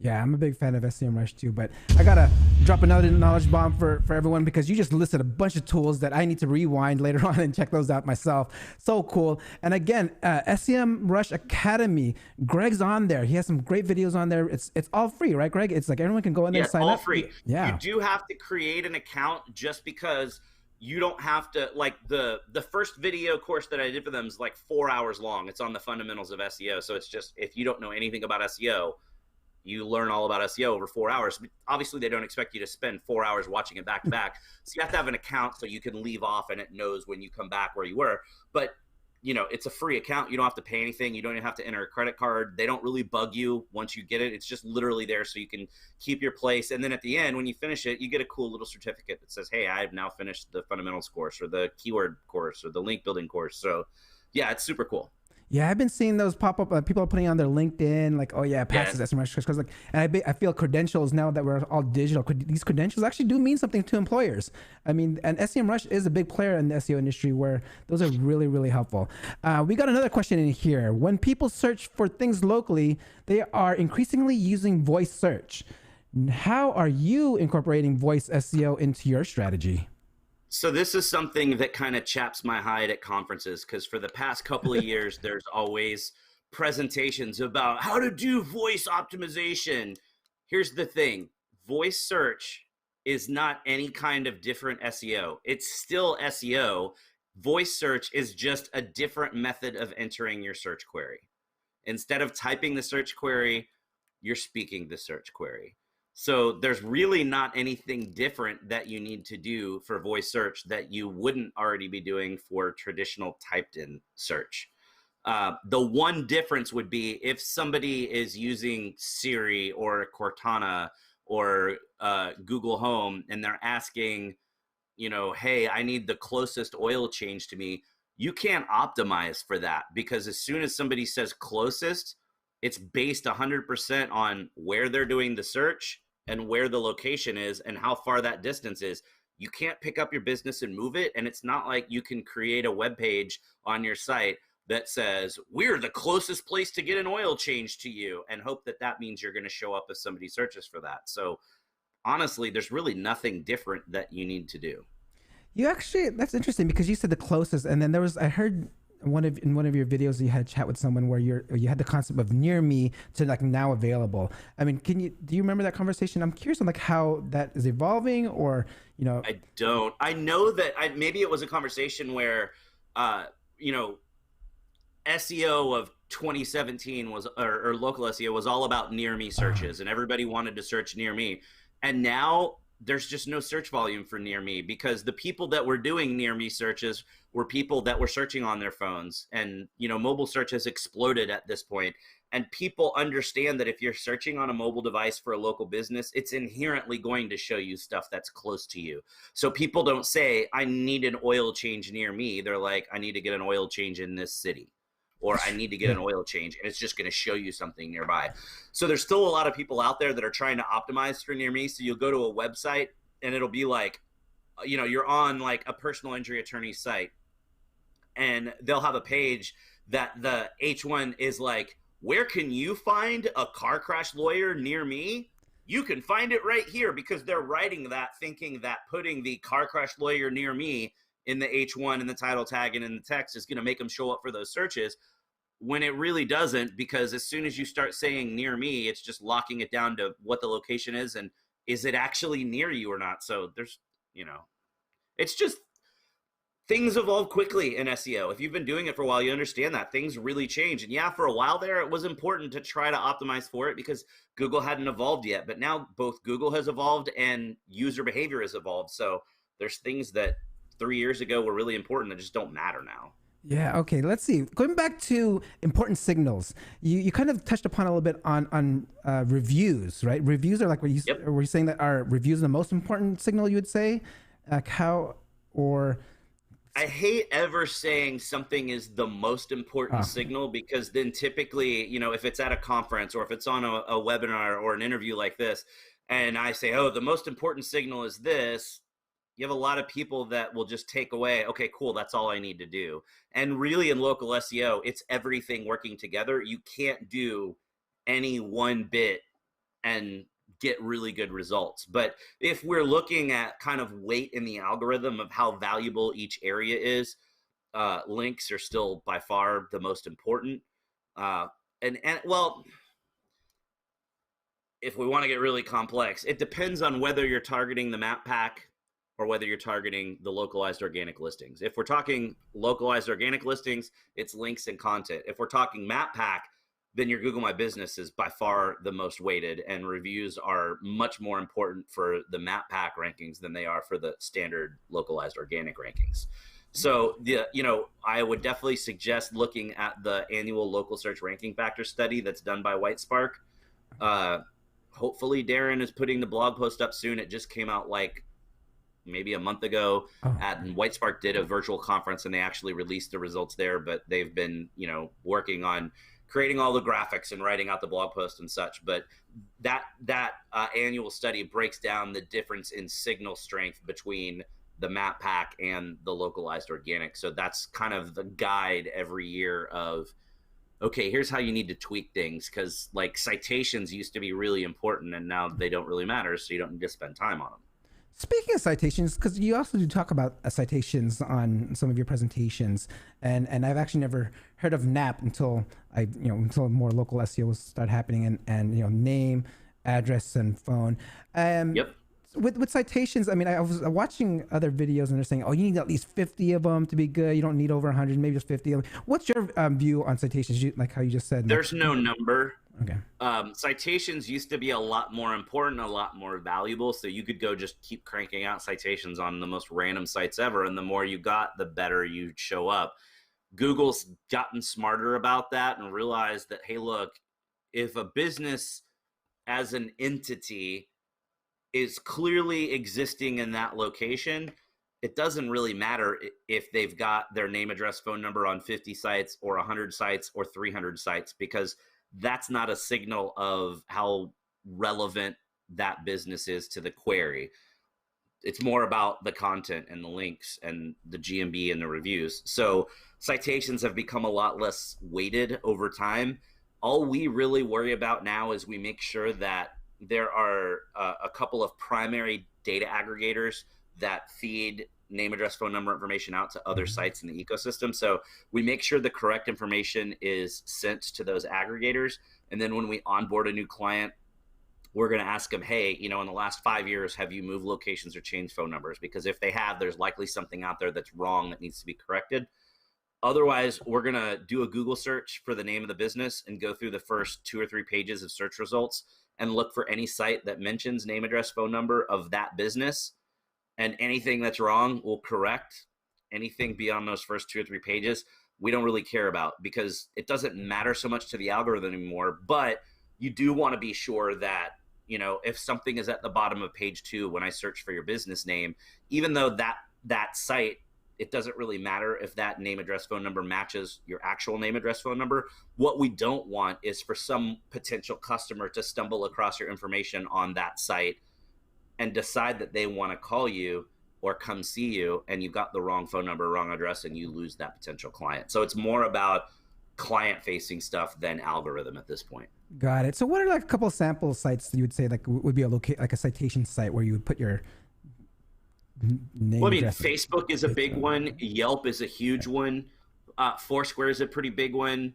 Yeah, I'm a big fan of SEMrush too, but I gotta drop another knowledge bomb for everyone, because you just listed a bunch of tools that I need to rewind later on and check those out myself. So cool. And again, SEMrush Academy, Greg's on there. He has some great videos on there. It's all free, right, Greg? It's like everyone can go in there and sign up. All free. Yeah. You do have to create an account, just because you don't have to, like the first video course that I did for them is like 4 hours long. It's on the fundamentals of SEO. So it's just, if you don't know anything about SEO, you learn all about SEO over 4 hours. Obviously, they don't expect you to spend 4 hours watching it back to back. So you have to have an account so you can leave off and it knows when you come back where you were. But, you know, it's a free account. You don't have to pay anything. You don't even have to enter a credit card. They don't really bug you once you get it. It's just literally there so you can keep your place. And then at the end, when you finish it, you get a cool little certificate that says, hey, I've now finished the fundamentals course, or the keyword course, or the link building course. So yeah, it's super cool. Yeah, I've been seeing those pop up. People are putting on their LinkedIn, like, oh yeah, passes SEMrush, because like, and I feel credentials now that we're all digital. These credentials actually do mean something to employers. I mean, and SEMrush is a big player in the SEO industry, where those are really, really helpful. We got another question in here. When people search for things locally, they are increasingly using voice search. How are you incorporating voice SEO into your strategy? So this is something that kind of chaps my hide at conferences, because for the past couple of years, there's always presentations about how to do voice optimization. Here's the thing. Voice search is not any kind of different SEO. It's still SEO. Voice search is just a different method of entering your search query. Instead of typing the search query, you're speaking the search query. So there's really not anything different that you need to do for voice search that you wouldn't already be doing for traditional typed in search. The one difference would be if somebody is using Siri or Cortana or Google Home, and they're asking, you know, hey, I need the closest oil change to me. You can't optimize for that, because as soon as somebody says closest, it's based 100% on where they're doing the search and where the location is and how far that distance is. You can't pick up your business and move it. And it's not like you can create a web page on your site that says, we're the closest place to get an oil change to you, and hope that that means you're going to show up if somebody searches for that. So honestly, there's really nothing different that you need to do. You actually, that's interesting, because you said the closest, and then there was, I heard in one of your videos you had a chat with someone where you had the concept of near me to like now available. I mean, do you remember that conversation? I'm curious on like how that is evolving, or, you know. I don't. I know that maybe it was a conversation where, you know, SEO of 2017 was, or local SEO was all about near me searches, and everybody wanted to search near me. And now there's just no search volume for near me, because the people that were doing near me searches were people that were searching on their phones. And, you know, mobile search has exploded at this point. And people understand that if you're searching on a mobile device for a local business, it's inherently going to show you stuff that's close to you. So people don't say, I need an oil change near me. They're like, I need to get an oil change in this city, or I need to get an oil change, and it's just going to show you something nearby. So there's still a lot of people out there that are trying to optimize for near me. So you'll go to a website and it'll be like, you know, you're on like a personal injury attorney site, and they'll have a page that the H1 is like, where can you find a car crash lawyer near me? You can find it right here, because they're writing that thinking that putting the car crash lawyer near me in the H1 and the title tag and in the text is going to make them show up for those searches, when it really doesn't, because as soon as you start saying near me, it's just locking it down to what the location is and is it actually near you or not. So there's, you know, it's just things evolve quickly in SEO. If you've been doing it for a while, you understand that things really change. And yeah, for a while there, it was important to try to optimize for it because Google hadn't evolved yet. But now both Google has evolved and user behavior has evolved. So there's things that 3 years ago were really important that just don't matter now. Yeah. Okay. Let's see. Going back to important signals, you kind of touched upon a little bit on reviews, right? Reviews are like were you saying that are reviews the most important signal? You would say, I hate ever saying something is the most important signal, because then typically, you know, if it's at a conference or if it's on a webinar or an interview like this, and I say, oh, the most important signal is this, you have a lot of people that will just take away, okay, cool, that's all I need to do. And really in local SEO, it's everything working together. You can't do any one bit and get really good results. But if we're looking at kind of weight in the algorithm of how valuable each area is, links are still by far the most important. And well, if we want to get really complex, it depends on whether you're targeting the map pack or whether you're targeting the localized organic listings. If we're talking localized organic listings, it's links and content. If we're talking map pack, then your Google My Business is by far the most weighted, and reviews are much more important for the map pack rankings than they are for the standard localized organic rankings. So I would definitely suggest looking at the annual local search ranking factor study that's done by Whitespark. Hopefully Darren is putting the blog post up soon. It just came out like maybe a month ago. And Whitespark did a virtual conference and they actually released the results there, but they've been, working on creating all the graphics and writing out the blog post and such. But that annual study breaks down the difference in signal strength between the map pack and the localized organic. So that's kind of the guide every year of, okay, here's how you need to tweak things, because like citations used to be really important and now they don't really matter, so you don't need to spend time on them. Speaking of citations, because you also do talk about citations on some of your presentations, and I've actually never heard of NAP until until more local SEO started happening, and name, address, and phone. Yep. With citations, I mean, I was watching other videos and they're saying, oh, you need at least 50 of them to be good. You don't need over 100, maybe just 50 of them. What's your view on citations? Like how you just said. There's no number. Okay. Citations used to be a lot more important, a lot more valuable. So you could go just keep cranking out citations on the most random sites ever. And the more you got, the better you show up. Google's gotten smarter about that and realized that, hey, look, if a business as an entity is clearly existing in that location, it doesn't really matter if they've got their name, address, phone number on 50 sites or 100 sites or 300 sites, because that's not a signal of how relevant that business is to the query. It's more about the content and the links and the GMB and the reviews. So citations have become a lot less weighted over time. All we really worry about now is we make sure that there are a couple of primary data aggregators that feed name, address, phone number information out to other sites in the ecosystem. So we make sure the correct information is sent to those aggregators. And then when we onboard a new client, we're going to ask them, hey, in the last 5 years, have you moved locations or changed phone numbers? Because if they have, there's likely something out there that's wrong that needs to be corrected. Otherwise, we're going to do a Google search for the name of the business and go through the first 2 or 3 pages of search results and look for any site that mentions name, address, phone number of that business. And anything that's wrong, we'll correct. Anything beyond those first 2 or 3 pages, we don't really care about, because it doesn't matter so much to the algorithm anymore. But you do want to be sure that, if something is at the bottom of page 2 when I search for your business name, even though that site, it doesn't really matter if that name, address, phone number matches your actual name, address, phone number. What we don't want is for some potential customer to stumble across your information on that site and decide that they want to call you or come see you, and you've got the wrong phone number, wrong address, and you lose that potential client. So it's more about client-facing stuff than algorithm at this point. Got it. So what are like a couple of sample sites that you would say like would be like a citation site where you would put your name? Well, I mean, Facebook is a big one. Yelp is a huge one. Foursquare is a pretty big one.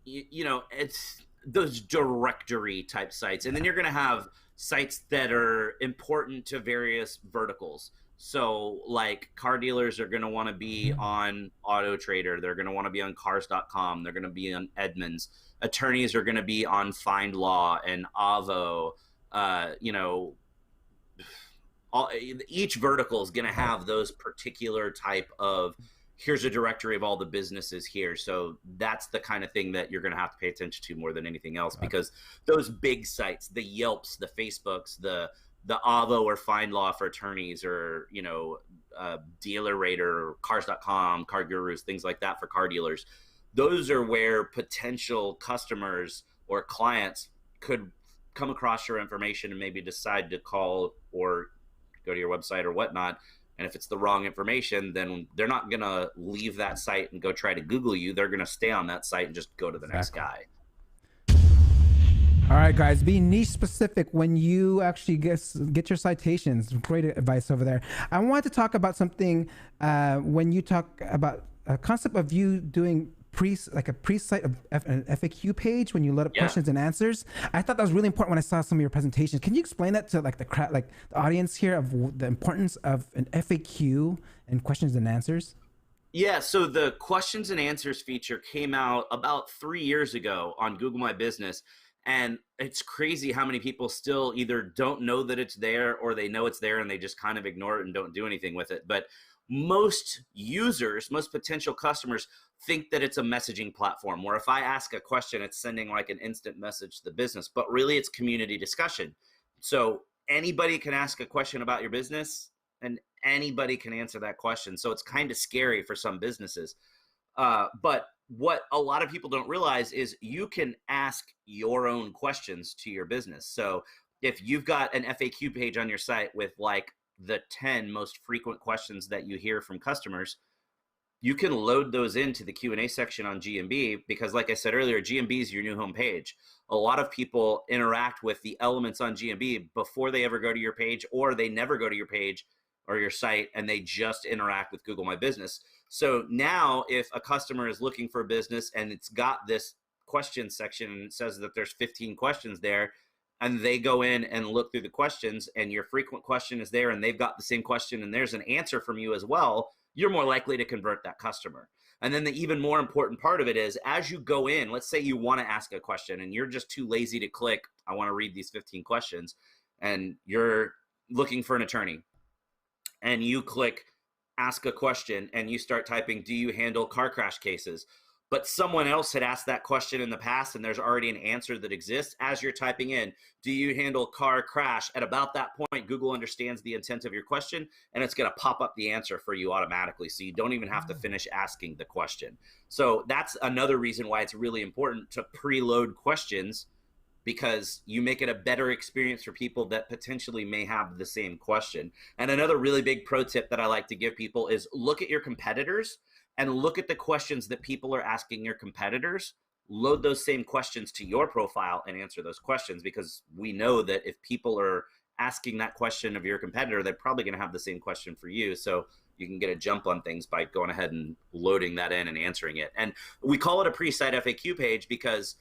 It's those directory type sites. And then you're going to have sites that are important to various verticals. So like car dealers are going to want to be on Auto Trader. They're going to want to be on cars.com. They're going to be on Edmunds. Attorneys are going to be on Find Law and Avvo. You know, each vertical is going to have those particular type of, here's a directory of all the businesses here. So that's the kind of thing that you're going to have to pay attention to more than anything else, because those big sites, the Yelps, the Facebooks, the Avvo or Find Law for attorneys, or, you know, Dealer Rater, or cars.com, Car Gurus, things like that for car dealers. Those are where potential customers or clients could come across your information and maybe decide to call or go to your website or whatnot. And if it's the wrong information, then they're not going to leave that site and go try to Google you. They're going to stay on that site and just go to the next guy. All right, guys, be niche specific when you actually get your citations. Great advice over there. I want to talk about something when you talk about a concept of you doing a pre-site of an FAQ page when you load up questions and answers. I thought that was really important when I saw some of your presentations. Can you explain that to like the audience here of the importance of an FAQ and questions and answers? Yeah, so the questions and answers feature came out about 3 years ago on Google My Business. And it's crazy how many people still either don't know that it's there, or they know it's there and they just kind of ignore it and don't do anything with it. But most users, most potential customers, think that it's a messaging platform where if I ask a question, it's sending like an instant message to the business, but really it's community discussion. So anybody can ask a question about your business and anybody can answer that question. So it's kind of scary for some businesses. But what a lot of people don't realize is you can ask your own questions to your business. So if you've got an FAQ page on your site with like the 10 most frequent questions that you hear from customers, you can load those into the Q&A section on GMB, because like I said earlier, GMB is your new homepage. A lot of people interact with the elements on GMB before they ever go to your page, or they never go to your page or your site and they just interact with Google My Business. So now if a customer is looking for a business and it's got this question section and it says that there's 15 questions there, and they go in and look through the questions and your frequent question is there and they've got the same question and there's an answer from you as well, you're more likely to convert that customer. And then the even more important part of it is, as you go in, let's say you want to ask a question and you're just too lazy to click, I want to read these 15 questions, and you're looking for an attorney and you click ask a question and you start typing, do you handle car crash cases? But someone else had asked that question in the past and there's already an answer that exists. As you're typing in, do you handle car crash? At about that point, Google understands the intent of your question and it's going to pop up the answer for you automatically. So you don't even have to finish asking the question. So that's another reason why it's really important to preload questions, because you make it a better experience for people that potentially may have the same question. And another really big pro tip that I like to give people is look at your competitors and look at the questions that people are asking your competitors. Load those same questions to your profile and answer those questions, because we know that if people are asking that question of your competitor, they're probably going to have the same question for you. So you can get a jump on things by going ahead and loading that in and answering it. And we call it a pre-site FAQ page because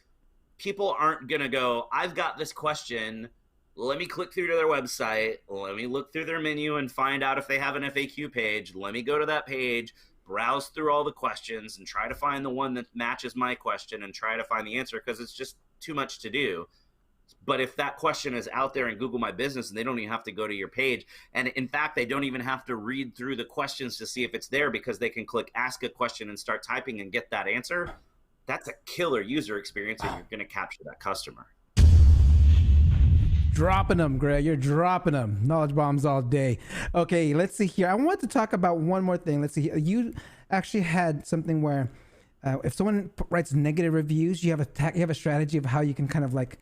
people aren't going to go, I've got this question, let me click through to their website, let me look through their menu and find out if they have an FAQ page, let me go to that page, browse through all the questions and try to find the one that matches my question and try to find the answer, because it's just too much to do. But if that question is out there in Google My Business and they don't even have to go to your page, and in fact, they don't even have to read through the questions to see if it's there, because they can click ask a question and start typing and get that answer, that's a killer user experience and you're going to capture that customer. Dropping them, Greg. You're dropping them. Knowledge bombs all day. Okay, let's see here. I want to talk about one more thing. Let's see. You actually had something where if someone writes negative reviews, you have a strategy of how you can kind of like,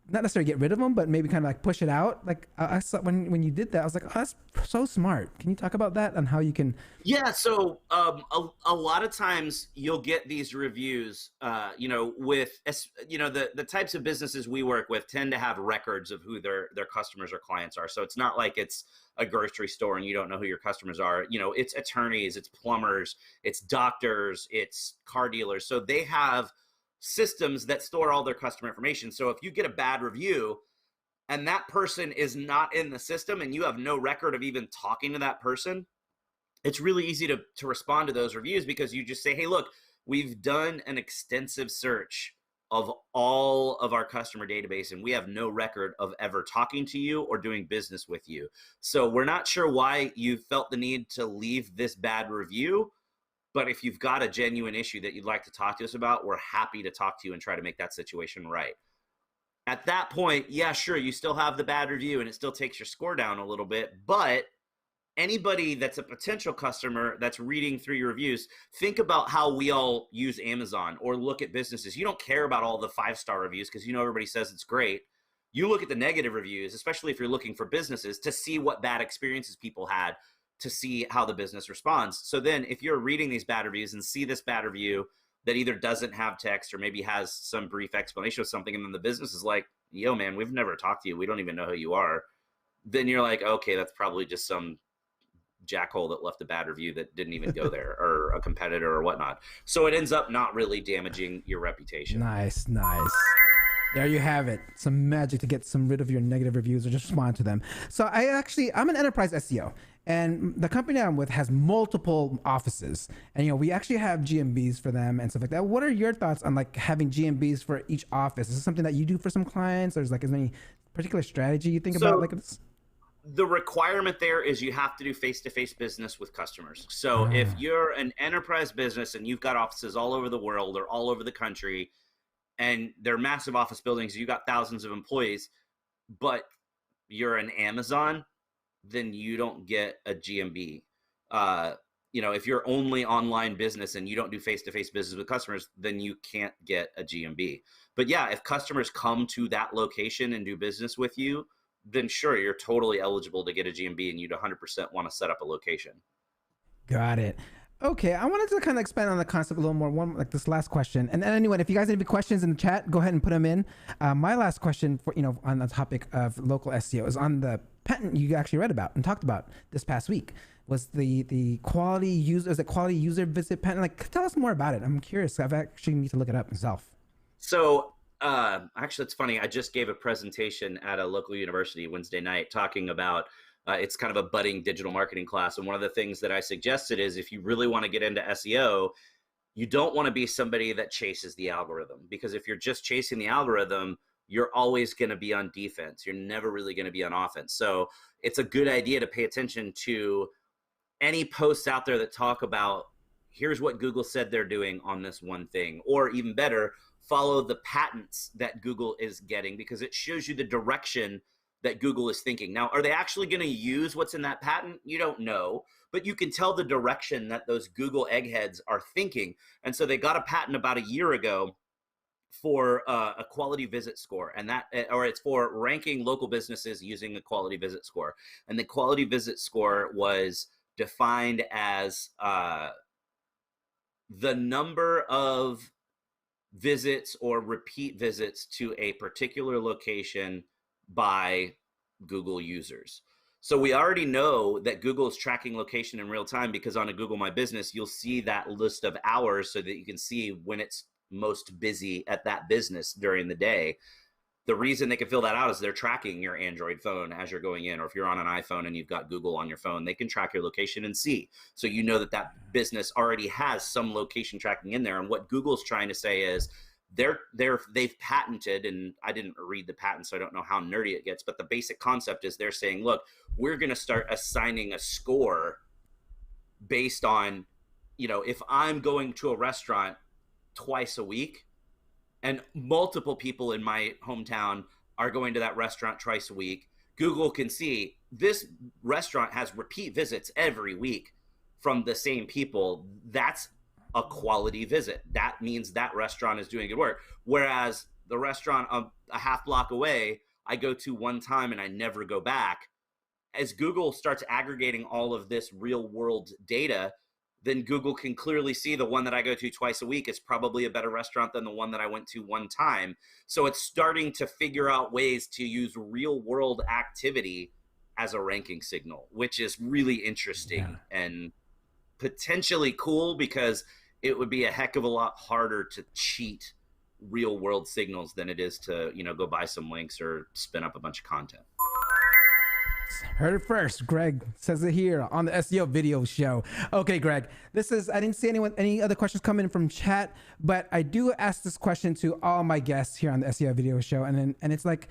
not necessarily get rid of them, but maybe kind of like push it out. Like I saw when you did that, I was like, oh, that's so smart. Can you talk about that and how you can? Yeah. So a lot of times you'll get these reviews, with, the types of businesses we work with tend to have records of who their customers or clients are. So it's not like it's a grocery store and you don't know who your customers are. It's attorneys, it's plumbers, it's doctors, it's car dealers. So they have systems that store all their customer information. So if you get a bad review and that person is not in the system and you have no record of even talking to that person, it's really easy to respond to those reviews, because you just say, hey, look, we've done an extensive search of all of our customer database and we have no record of ever talking to you or doing business with you. So we're not sure why you felt the need to leave this bad review, but if you've got a genuine issue that you'd like to talk to us about, we're happy to talk to you and try to make that situation right. At that point, yeah, sure, you still have the bad review and it still takes your score down a little bit, but anybody that's a potential customer that's reading through your reviews, think about how we all use Amazon or look at businesses. You don't care about all the 5-star reviews because you know everybody says it's great. You look at the negative reviews, especially if you're looking for businesses, to see what bad experiences people had, to see how the business responds. So then if you're reading these bad reviews and see this bad review that either doesn't have text or maybe has some brief explanation of something, and then the business is like, yo, man, we've never talked to you, we don't even know who you are, then you're like, okay, that's probably just some jackhole that left a bad review that didn't even go there, or a competitor or whatnot. So it ends up not really damaging your reputation. Nice. There you have it. Some magic to get rid of your negative reviews or just respond to them. So I'm an enterprise SEO, and the company I'm with has multiple offices, and we actually have GMBs for them and stuff like that. What are your thoughts on like having GMBs for each office? Is this something that you do for some clients, or is there any particular strategy you think about like this? The requirement there is you have to do face-to-face business with customers. So if you're an enterprise business and you've got offices all over the world or all over the country, and they're massive office buildings, you got thousands of employees, but you're an Amazon, then you don't get a GMB. If you're only online business and you don't do face-to-face business with customers, then you can't get a GMB. But yeah, if customers come to that location and do business with you, then sure, you're totally eligible to get a GMB, and you'd 100% want to set up a location. Got it. Okay, I wanted to kind of expand on the concept a little more. This last question, and then anyone, if you guys have any questions in the chat, go ahead and put them in. My last question for on the topic of local SEO is on the patent you actually read about and talked about this past week. Was the quality user visit patent? Like, tell us more about it. I'm curious. I've actually need to look it up myself. So. Actually, it's funny. I just gave a presentation at a local university Wednesday night talking about it's kind of a budding digital marketing class. And one of the things that I suggested is, if you really want to get into SEO, you don't want to be somebody that chases the algorithm, because if you're just chasing the algorithm, you're always going to be on defense. You're never really going to be on offense. So it's a good idea to pay attention to any posts out there that talk about, here's what Google said they're doing on this one thing, or even better, follow the patents that Google is getting, because it shows you the direction that Google is thinking. Now, are they actually going to use what's in that patent? You don't know, but you can tell the direction that those Google eggheads are thinking. And so they got a patent about a year ago for a quality visit score, and it's for ranking local businesses using a quality visit score. And the quality visit score was defined as the number of visits or repeat visits to a particular location by Google users. So we already know that Google is tracking location in real time, because on a Google My Business, you'll see that list of hours so that you can see when it's most busy at that business during the day. The reason they can fill that out is they're tracking your Android phone as you're going in, or if you're on an iPhone and you've got Google on your phone, they can track your location and see. So you know that business already has some location tracking in there. And what Google's trying to say is they've patented, and I didn't read the patent, so I don't know how nerdy it gets, but the basic concept is they're saying, look, we're going to start assigning a score based on, if I'm going to a restaurant twice a week, and multiple people in my hometown are going to that restaurant twice a week, Google can see this restaurant has repeat visits every week from the same people. That's a quality visit. That means that restaurant is doing good work. Whereas the restaurant a half block away, I go to one time and I never go back. As Google starts aggregating all of this real world data, then Google can clearly see the one that I go to twice a week is probably a better restaurant than the one that I went to one time. So it's starting to figure out ways to use real world activity as a ranking signal, which is really interesting and potentially cool, because it would be a heck of a lot harder to cheat real world signals than it is to, go buy some links or spin up a bunch of content. Heard it first. Greg says it here on the SEO video show. Okay, Greg, I didn't see any other questions coming in from chat, but I do ask this question to all my guests here on the SEO video show. And it's like,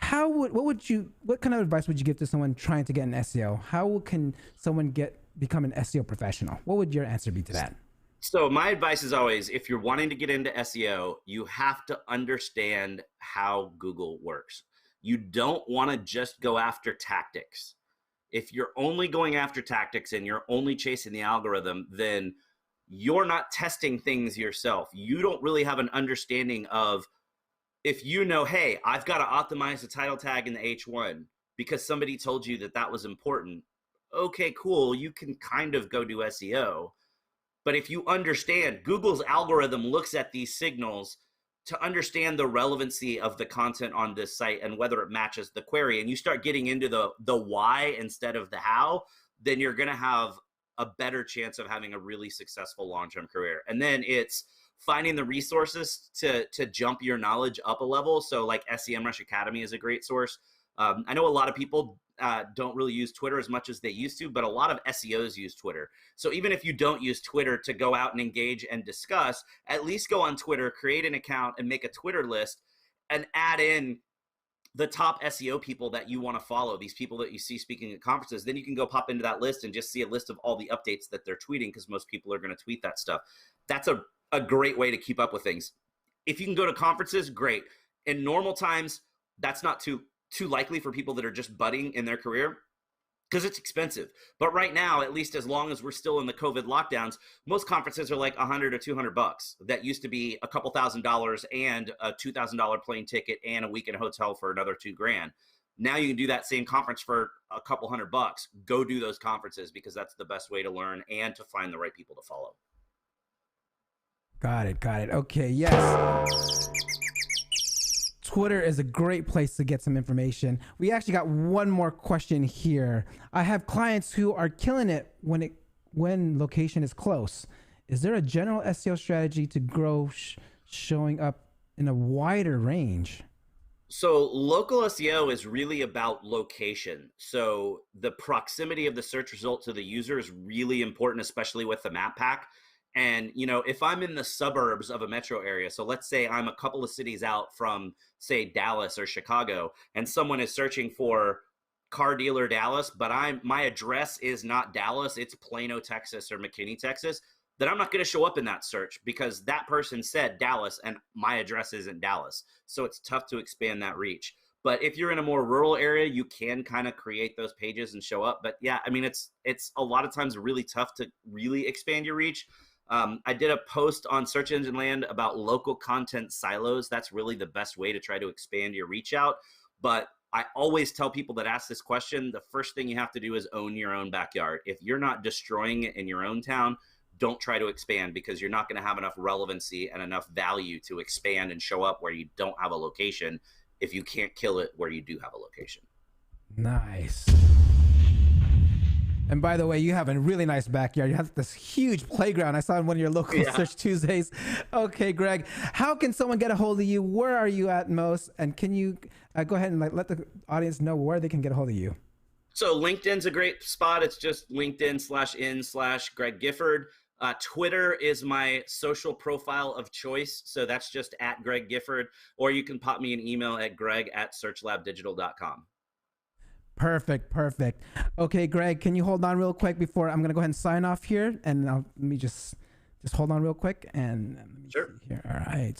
what kind of advice would you give to someone trying to get an SEO? How can someone become an SEO professional? What would your answer be to that? So my advice is always, if you're wanting to get into SEO, you have to understand how Google works. You don't want to just go after tactics. If you're only going after tactics and you're only chasing the algorithm, then you're not testing things yourself. You don't really have an understanding of, if hey, I've got to optimize the title tag in the H1 because somebody told you that was important. Okay, cool. You can kind of go do SEO. But if you understand, Google's algorithm looks at these signals to understand the relevancy of the content on this site and whether it matches the query, and you start getting into the why instead of the how, then you're going to have a better chance of having a really successful long-term career. And then it's finding the resources to jump your knowledge up a level. So like SEMrush Academy is a great source. I know a lot of people don't really use Twitter as much as they used to, but a lot of SEOs use Twitter. So even if you don't use Twitter to go out and engage and discuss, at least go on Twitter, create an account and make a Twitter list and add in the top SEO people that you want to follow, these people that you see speaking at conferences. Then you can go pop into that list and just see a list of all the updates that they're tweeting, because most people are going to tweet that stuff. That's a great way to keep up with things. If you can go to conferences, great. In normal times, that's not too likely for people that are just budding in their career because it's expensive. But right now, at least as long as we're still in the COVID lockdowns, most conferences are like $100 or $200. That used to be a couple $1,000s and a $2,000 plane ticket and a week in a hotel for another $2,000. Now you can do that same conference for a couple $100. Go do those conferences because that's the best way to learn and to find the right people to follow. Got it. Okay, yes. Twitter is a great place to get some information. We actually got one more question here. I have clients who are killing it when location is close. Is there a general SEO strategy to grow showing up in a wider range? So local SEO is really about location. So the proximity of the search result to the user is really important, especially with the map pack. And, if I'm in the suburbs of a metro area, so let's say I'm a couple of cities out from, say, Dallas or Chicago, and someone is searching for car dealer Dallas, but my address is not Dallas, it's Plano, Texas, or McKinney, Texas, then I'm not going to show up in that search because that person said Dallas and my address isn't Dallas. So it's tough to expand that reach. But if you're in a more rural area, you can kind of create those pages and show up. But yeah, I mean, it's a lot of times really tough to really expand your reach. I did a post on Search Engine Land about local content silos. That's really the best way to try to expand your reach out. But I always tell people that ask this question, the first thing you have to do is own your own backyard. If you're not destroying it in your own town, don't try to expand because you're not going to have enough relevancy and enough value to expand and show up where you don't have a location if you can't kill it where you do have a location. Nice. And by the way, you have a really nice backyard. You have this huge playground. I saw in one of your local Search Tuesdays. Okay, Greg, how can someone get a hold of you? Where are you at most? And can you go ahead and let the audience know where they can get a hold of you? So LinkedIn's a great spot. It's just LinkedIn/in/Greg Gifford. Twitter is my social profile of choice. So that's just at Greg Gifford. Or you can pop me an email at greg@searchlabdigital.com. Perfect. Okay, Greg, can you hold on real quick before I'm going to go ahead and sign off here? And let me just hold on real quick. And let me sure. See here.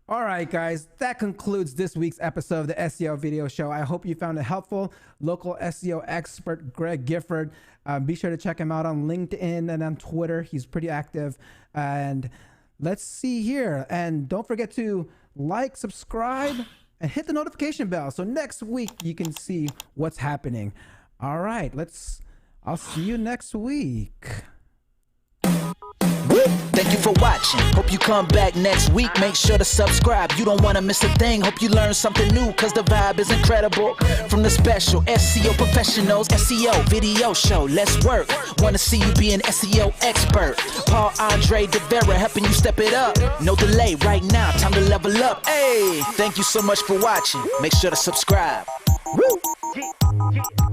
All right, guys, that concludes this week's episode of the SEO video show. I hope you found it helpful. Local SEO expert Greg Gifford. Be sure to check him out on LinkedIn and on Twitter. He's pretty active. And let's see here. And don't forget to like, subscribe, and hit the notification bell so next week you can see what's happening. All right, I'll see you next week. Thank you for watching. Hope you come back next week. Make sure to subscribe. You don't want to miss a thing. Hope you learn something new, cause the vibe is incredible. From the special SEO professionals, SEO video show, let's work. Want to see you be an SEO expert. Paul Andre De Vera helping you step it up. No delay right now, time to level up. Hey, thank you so much for watching. Make sure to subscribe. Woo!